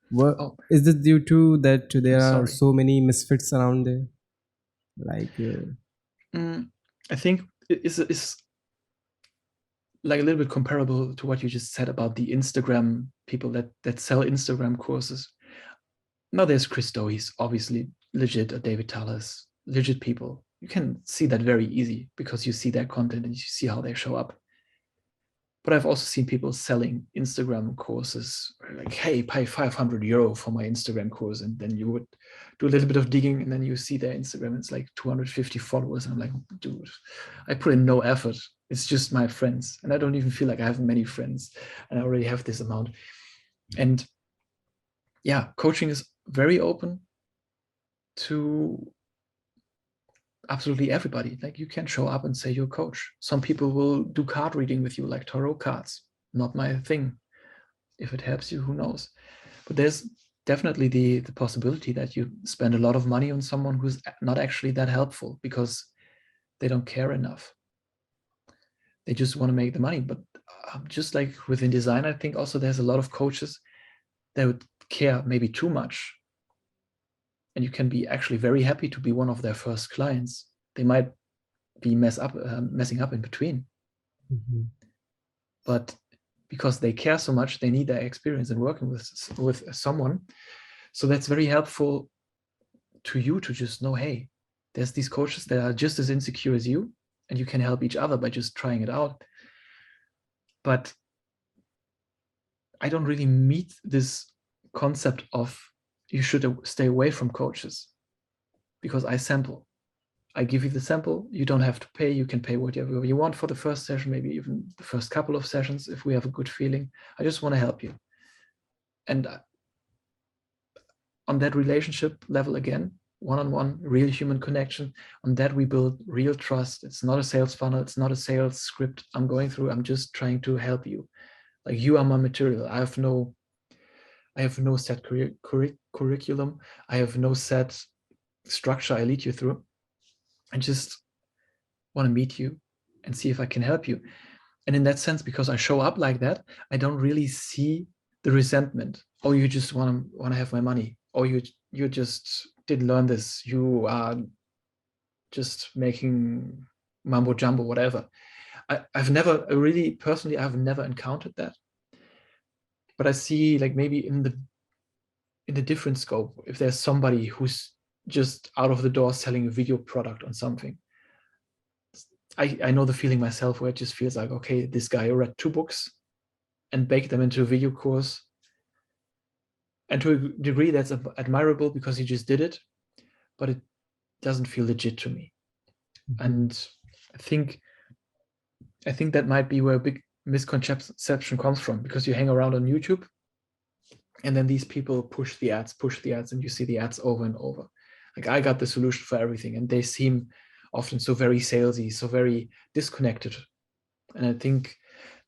What Oh, is this due to that I'm there are sorry. so many misfits around there? Like, I think it's like a little bit comparable to what you just said about the Instagram people that sell Instagram courses. Now there's Christo, he's obviously legit, or David Tallis, legit people. You can see that very easy because you see their content and you see how they show up. But I've also seen people selling Instagram courses, like, hey, pay €500 for my Instagram course. And then you would do a little bit of digging and then you see their Instagram, it's like 250 followers. And I'm like, dude, I put in no effort. It's just my friends. And I don't even feel like I have many friends. And I already have this amount. And yeah, coaching is very open to absolutely everybody. Like, you can show up and say you're a coach. Some people will do card reading with you, like tarot cards. Not my thing. If it helps you, who knows? But there's definitely the possibility that you spend a lot of money on someone who's not actually that helpful because they don't care enough. They just want to make the money. But just like within design, I think also there's a lot of coaches that would care maybe too much. And you can be actually very happy to be one of their first clients. They might be messing up in between. mhm. But because they care so much, they need their experience in working with someone. So that's very helpful to you to just know, hey, there's these coaches that are just as insecure as you, and you can help each other by just trying it out. But I don't really meet this concept of you should stay away from coaches because I sample. I give you the sample. You don't have to pay. You can pay whatever you want for the first session, maybe even the first couple of sessions if we have a good feeling. I just want to help you. And on that relationship level, again, one-on-one, real human connection, on that we build real trust. It's not a sales funnel. It's not a sales script I'm going through. I'm just trying to help you. Like, you are my material. I have no set curriculum. I have no set structure I lead you through. I just want to meet you and see if I can help you. And in that sense, because I show up like that, I don't really see the resentment. Oh, you just want to have my money. Oh, you just didn't learn this. You are just making mambo jumbo, whatever. I've never really personally, I've never encountered that. But I see, like, maybe in the different scope, if there's somebody who's just out of the door selling a video product on something, I know the feeling myself where it just feels like, okay, this guy read 2 books and baked them into a video course. And to a degree, that's admirable because he just did it, but it doesn't feel legit to me. And I think that might be where a big misconception comes from, because you hang around on YouTube and then these people push the ads, and you see the ads over and over. Like, I got the solution for everything, and they seem often so very salesy, so very disconnected. And I think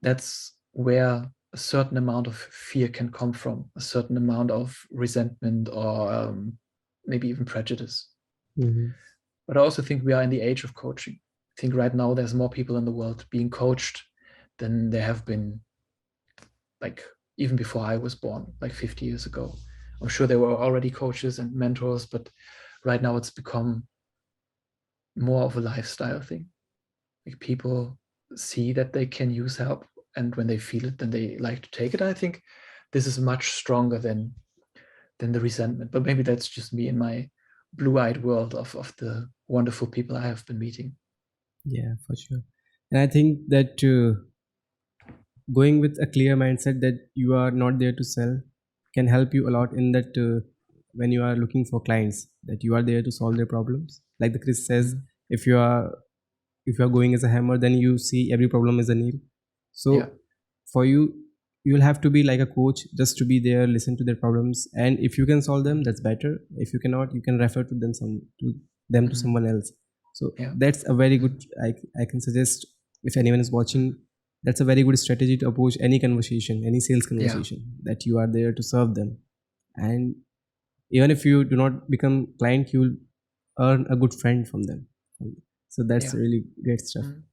that's where a certain amount of fear can come from, a certain amount of resentment, or maybe even prejudice. Mhm. But I also think we are in the age of coaching. I think right now there's more people in the world being coached than there have been, like, even before I was born, like 50 years ago. I'm sure there were already coaches and mentors, but right now it's become more of a lifestyle thing. Like, people see that they can use help, and when they feel it, then they like to take it. I think this is much stronger than the resentment. But maybe that's just me in my blue-eyed world of the wonderful people I have been meeting. Yeah, for sure. And I think that going with a clear mindset that you are not there to sell can help you a lot in that when you are looking for clients, that you are there to solve their problems. Like the Chris says, Mhm. if you are going as a hammer, then you see every problem as a nail. Yeah, So for you, you will have to be like a coach, just to be there, listen to their problems, and if you can solve them, that's better. If you cannot, you can refer to them to Mhm. someone else. So Yeah, that's a very good, I can suggest, if anyone is watching, that's a very good strategy to approach any conversation, any sales yeah, conversation, that you are there to serve them. And even if you do not become client, you will earn a good friend from them. So that's yeah. really great stuff. Mhm.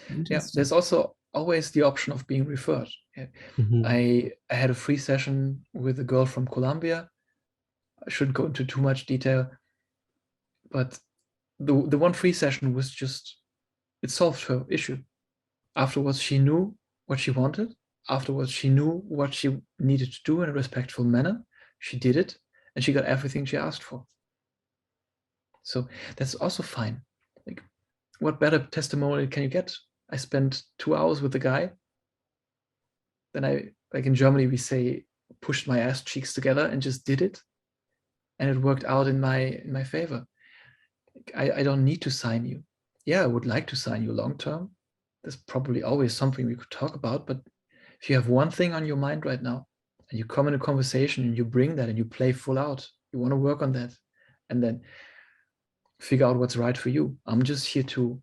Yeah. Interesting. There's also always the option of being referred. I had a free session with a girl from Colombia. I shouldn't go into too much detail, but the one free session was just, it solved her issue. Afterwards, she knew what she wanted. Afterwards, she knew what she needed to do in a respectful manner. She did it, and she got everything she asked for. So that's also fine. Like, what better testimonial can you get? I spent 2 hours with the guy. Then I, like in Germany, we say, pushed my ass cheeks together and just did it. And it worked out in my favor. I don't need to sign you. Yeah, I would like to sign you long term. There's probably always something we could talk about, but if you have one thing on your mind right now and you come in a conversation and you bring that and you play full out, you want to work on that and then figure out what's right for you. I'm just here to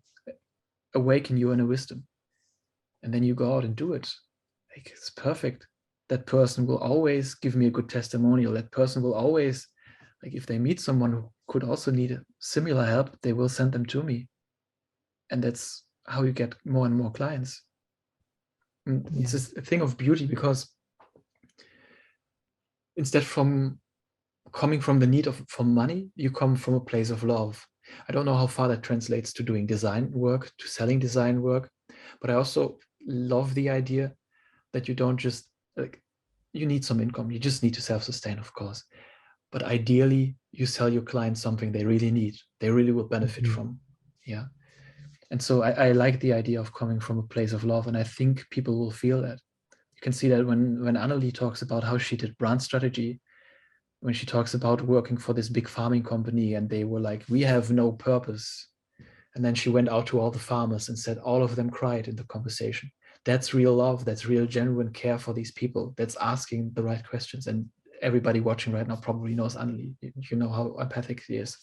awaken your inner wisdom. And then you go out and do it. Like, it's perfect. That person will always give me a good testimonial. That person will always, like, if they meet someone who could also need similar help, they will send them to me. And that's how you get more and more clients. And it's just a thing of beauty, because instead from coming from the need for money, you come from a place of love. I don't know how far that translates to doing design work, to selling design work, but I also love the idea that you don't just, like, you need some income. You just need to self-sustain, of course. But ideally, you sell your clients something they really need, they really will benefit from. Yeah. And so I like the idea of coming from a place of love, and I think people will feel that. You can see that when Annalie talks about how she did brand strategy, when she talks about working for this big farming company and they were like, we have no purpose. And then she went out to all the farmers and said, all of them cried in the conversation. That's real love. That's real genuine care for these people. That's asking the right questions. And everybody watching right now probably knows Annalie. You know how empathic she is.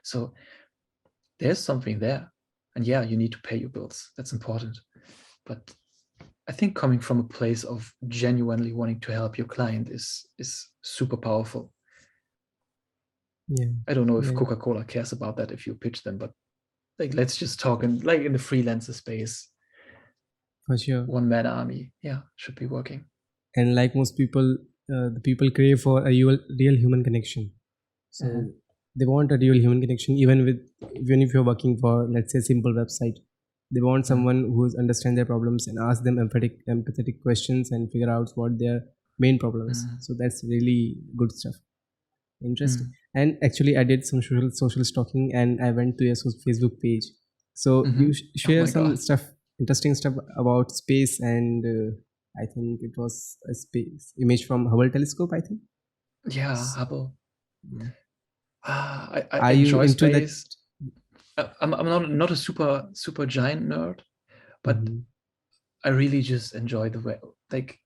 So there's something there. And yeah, you need to pay your bills. That's important. But I think coming from a place of genuinely wanting to help your client is super powerful. Yeah. I don't know if Coca-Cola cares about that if you pitch them, but like, let's just talk in the freelancer space. For sure. One-man army, yeah, should be working. And like most people, the people crave for a real human connection. So they want a real human connection, even if you're working for, let's say, a simple website. They want someone who understands their problems and ask them empathetic questions and figure out what their main problem is. So that's really good stuff. Interesting. And actually, I did some social stalking, and I went to your Facebook page. So you share some stuff, interesting stuff about space, and I think it was a space image from Hubble telescope, I think. Yeah, Hubble. I Are enjoy you into space. I'm not a super giant nerd, but I really just enjoy the way, like,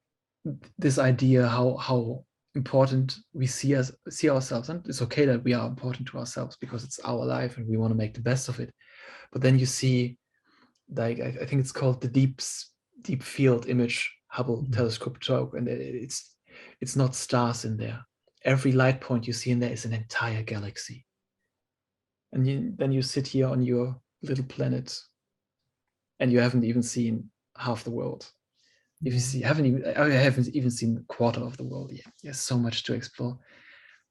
this idea how important we see ourselves. And it's okay that we are important to ourselves because it's our life and we want to make the best of it. But then you see, like, I think it's called the deep field image Hubble telescope took, and it's not stars in there. Every light point you see in there is an entire galaxy. And then you sit here on your little planet and you haven't even seen half the world. If you haven't even seen a quarter of the world yet. There's so much to explore.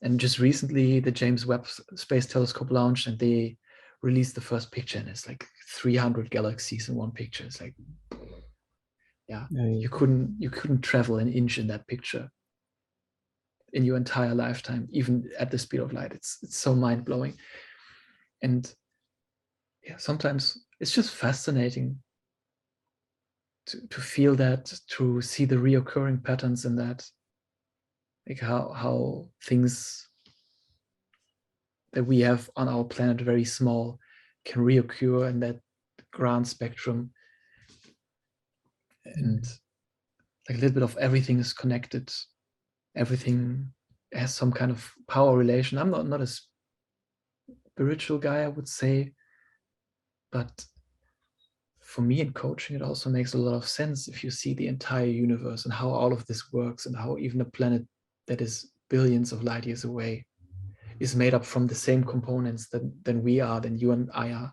And just recently, the James Webb Space Telescope launched, and they released the first picture, and it's like 300 galaxies in one picture. It's like, yeah, you couldn't travel an inch in that picture in your entire lifetime, even at the speed of light. It's so mind blowing. And yeah, sometimes it's just fascinating to feel that, to see the reoccurring patterns in that, like how things that we have on our planet, very small, can reoccur in that grand spectrum. And like a little bit of everything is connected. Everything has some kind of power relation. I'm not a spiritual guy, I would say, but for me in coaching, it also makes a lot of sense if you see the entire universe and how all of this works, and how even a planet that is billions of light years away is made up from the same components than we are, than you and I are.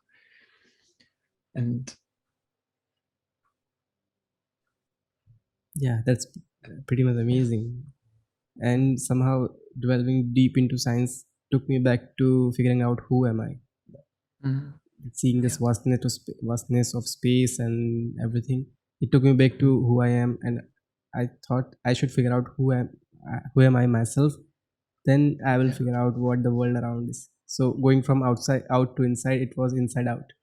And Yeah, that's pretty much amazing. And somehow delving deep into science took me back to figuring out who am I. Mm-hmm. Seeing this Yeah. vastness of space and everything, it took me back to who I am, and I thought I should figure out who am I myself. Then I will Yeah. figure out what the world around is. So going from outside out to inside, it was inside out,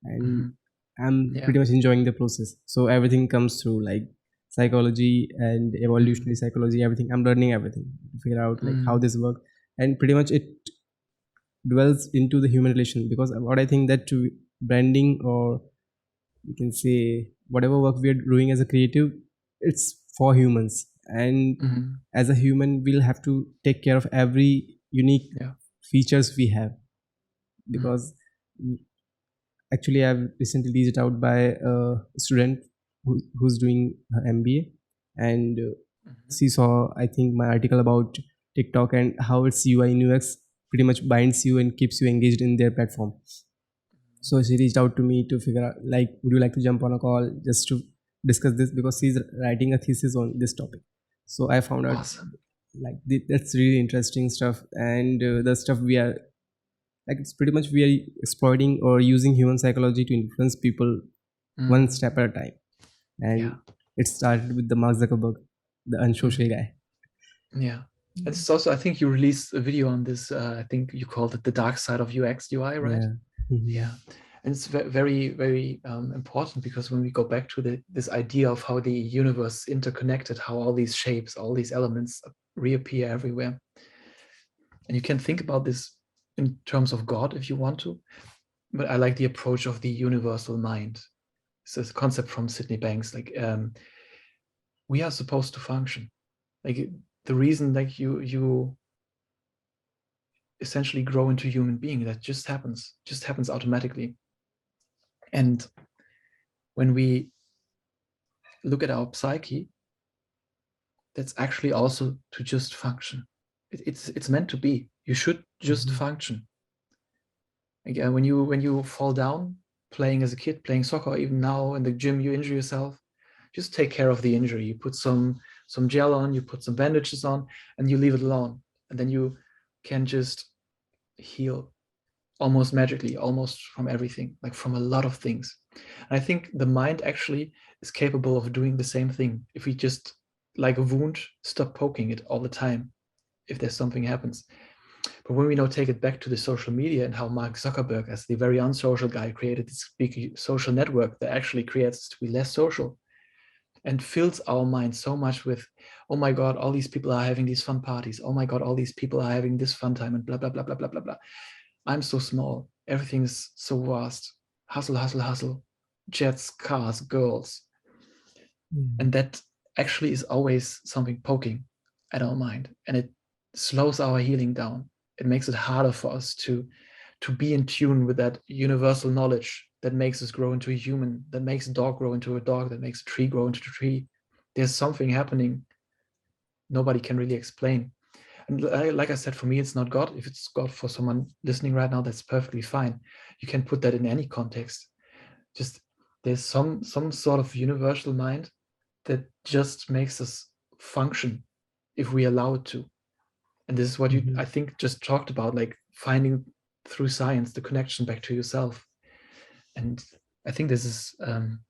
and Mm-hmm. I'm Yeah. pretty much enjoying the process. So everything comes through like psychology and Mm-hmm. evolutionary psychology. Everything I'm learning everything to figure out like how Mm-hmm. this works, and pretty much it dwells into the human relation, because what I think that to branding, or you can say whatever work we are doing as a creative, it's for humans, and Mm-hmm. as a human we'll have to take care of every unique Yeah. features we have, Mm-hmm. because actually I've recently reached out by a student who's doing her MBA, and Mm-hmm. she saw I think my article about TikTok and how its UI and UX pretty much binds you and keeps you engaged in their platform. So she reached out to me to figure out like, would you like to jump on a call just to discuss this, because she's writing a thesis on this topic. So I found out Awesome. like that's really interesting stuff, and the stuff we are like, it's pretty much we are exploiting or using human psychology to influence people one Mm-hmm. step at a time. Yeah. And it started with the Mark Zuckerberg, the unsocial Mm-hmm. guy. Yeah. And it's also, I think you released a video on this. I think you called it the dark side of UX UI, right? Yeah. Mhm. Yeah. And it's very, very important, because when we go back to this idea of how the universe interconnected, how all these shapes, all these elements reappear everywhere, and you can think about this in terms of God if you want to, but I like the approach of the universal mind. It's a concept from Sydney Banks. Like, we are supposed to function. Like, the reason like you essentially grow into a human being, that just happens automatically. And when we look at our psyche, that's actually also to just function. It's meant to be. You should just Mhm. function. Again, when you fall down playing as a kid, playing soccer, or even now in the gym, you injure yourself, just take care of the injury. You put some gel on, you put some bandages on, and you leave it alone. And then you can just heal almost magically, almost from everything, like from a lot of things. And I think the mind actually is capable of doing the same thing if we just, like a wound, stop poking it all the time if there's something happens. But when we now take it back to the social media, and how Mark Zuckerberg, as the very unsocial guy, created this big social network that actually creates us to be less social and fills our mind so much with, oh my God, all these people are having these fun parties. Oh my God, all these people are having this fun time, and blah, blah, blah, blah, blah, blah, blah. I'm so small. Everything's so vast. Hustle, hustle, hustle. Jets, cars, girls. Yeah. And that actually is always something poking at our mind. And it slows our healing down. It makes it harder for us to be in tune with that universal knowledge that makes us grow into a human, that makes a dog grow into a dog, that makes a tree grow into a tree. There's something happening nobody can really explain. And like I said, for me, it's not God. If it's God for someone listening right now, that's perfectly fine. You can put that in any context. Just there's some sort of universal mind that just makes us function if we allow it to. And this is what you, I Mhm. think, just talked about, like finding through science the connection back to yourself. And I think this is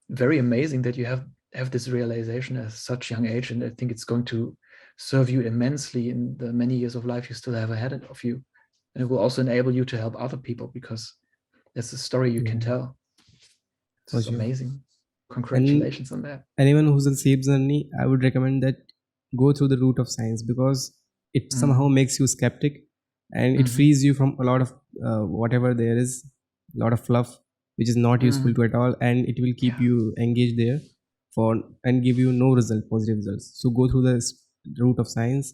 very amazing that you have this realization at such young age, and I think it's going to serve you immensely in the many years of life you still have ahead of you, and it will also enable you to help other people, because that's a story you can Yeah, tell. This for is sure. amazing. And Congratulations on that. anyone who's in safe journey, I would recommend that go through the route of science, because it somehow Mm. makes you skeptic, and it Mm-hmm. frees you from a lot of whatever there is, a lot of fluff which is not useful Mm. to at all, and it will keep Yeah. you engaged there for and give you no result, positive results. So go through the route of science,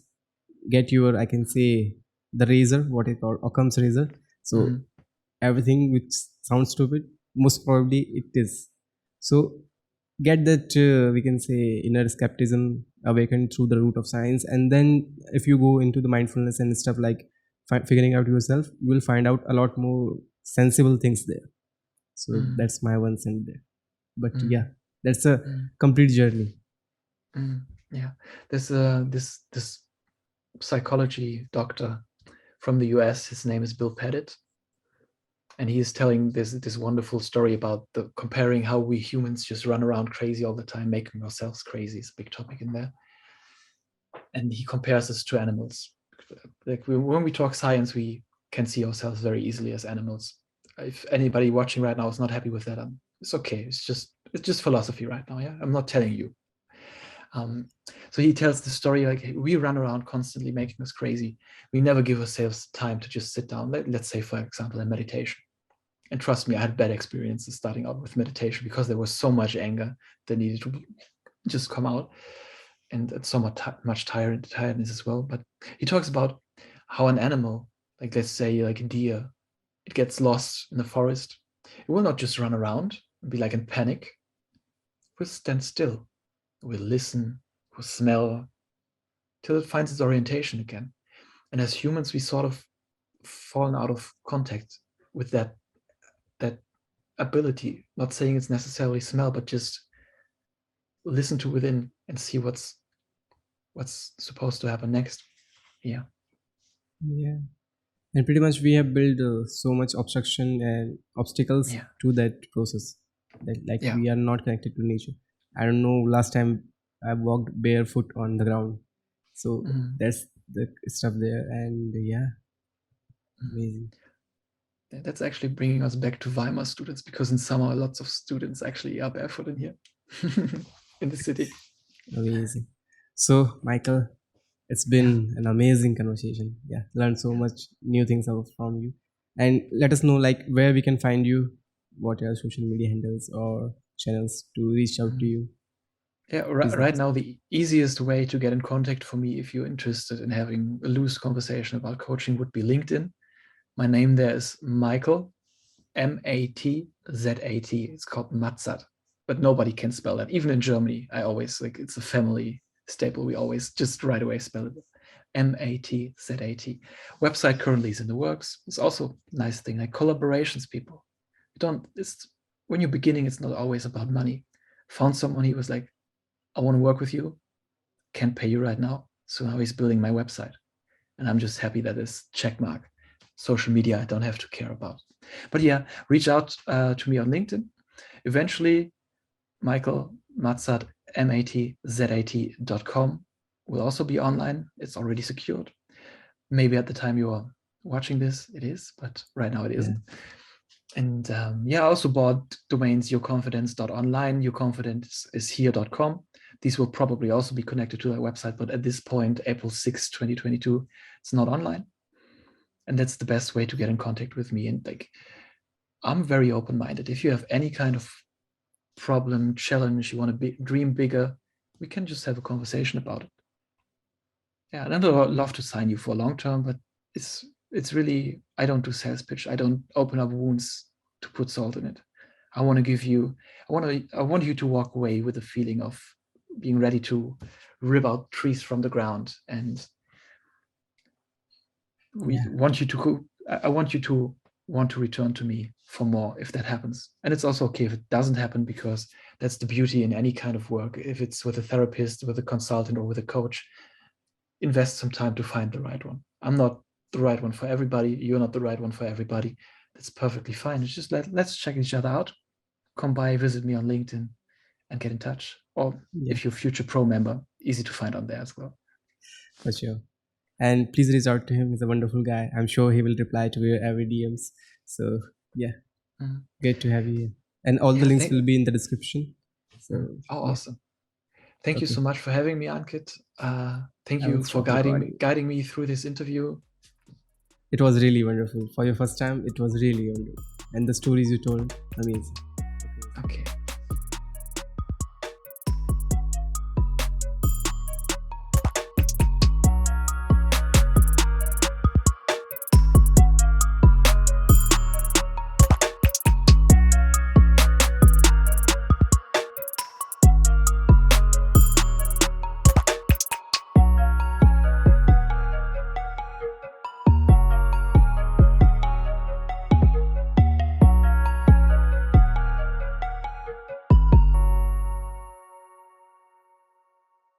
get your, I can say, the razor, what it called, Occam's razor. So Mm. everything which sounds stupid, most probably it is. So get that we can say inner skepticism awakened through the root of science, and then if you go into the mindfulness and stuff like figuring out yourself, you will find out a lot more sensible things there. So Mm. that's my one cent there. But yeah, Mm. that's a Mm. complete journey. Yeah, there's this psychology doctor from the US. His name is Bill Pettit, and he is telling this wonderful story about comparing how we humans just run around crazy all the time, making ourselves crazy. Is a big topic in there, and he compares us to animals. Like when we talk science, we can see ourselves very easily as animals. If anybody watching right now is not happy with that, it's okay. It's just philosophy right now. Yeah, I'm not telling you. So he tells the story like we run around constantly making us crazy. We never give ourselves time to just sit down. Let's say, for example, in meditation. And trust me, I had bad experiences starting out with meditation because there was so much anger that needed to just come out, and so much tiredness as well. But he talks about how an animal, like let's say like a deer, it gets lost in the forest. It will not just run around and be like in panic. It will stand still. Will listen, will smell, till it finds its orientation again. And as humans, we sort of fallen out of contact with that ability. Not saying it's necessarily smell, but just listen to within and see what's supposed to happen next. Yeah. Yeah. And pretty much we have built so much obstruction and obstacles Yeah. to that process that like Yeah. we are not connected to nature. I don't know last time I walked barefoot on the ground. So that's the stuff there, and yeah, amazing. That's actually bringing us back to Weimar students, because in summer lots of students actually are barefoot in here in the city. Amazing. So Michael, it's been an amazing conversation. Yeah, learned so much new things from you. And let us know like where we can find you, what are your social media handles or channels to reach out to you. Yeah, Please let right us now the easiest way to get in contact for me if you're interested in having a loose conversation about coaching would be LinkedIn. My name there is Michael, Matzat. It's called Matzat, but nobody can spell that. Even in Germany, I always like it's a family staple. We always just right away spell it. Matzat. Website currently is in the works. It's also a nice thing like collaborations. People, you don't. It's when you're beginning. It's not always about money. Found someone. He was like, I want to work with you. Can't pay you right now. So now he's building my website. And I'm just happy that this check mark. Social media, I don't have to care about. But yeah, reach out to me on LinkedIn. Eventually, Michael Matzat, matzat.com will also be online. It's already secured. Maybe at the time you are watching this, it is, but right now it isn't. And I also bought domains yourconfidence.online, yourconfidenceishere.com. These will probably also be connected to that website, but at this point, April 6, 2022, it's not online. And that's the best way to get in contact with me. And like, I'm very open-minded. If you have any kind of problem, challenge, you want to dream bigger, we can just have a conversation about it. Yeah, and I'd love to sign you for long term, but it's really, I don't do sales pitch. I don't open up wounds to put salt in it. I want to give you, I want you to walk away with a feeling of being ready to rip out trees from the ground. And I want you to want to return to me for more if that happens. And it's also okay if it doesn't happen, because that's the beauty in any kind of work. If it's with a therapist, with a consultant, or with a coach, invest some time to find the right one. I'm not the right one for everybody. You're not the right one for everybody. That's perfectly fine. It's just let's check each other out. Come by, visit me on LinkedIn, and get in touch. Or if you're a Future Pro member, easy to find on there as well. For sure. And please reach out to him. He's a wonderful guy. I'm sure he will reply to your every DMs. So yeah, great to have you here. And all the links will be in the description. So awesome. Thank you so much for having me, Ankit. Thank you for guiding me through this interview. It was really wonderful. For your first time, it was really wonderful. And the stories you told, amazing. Okay.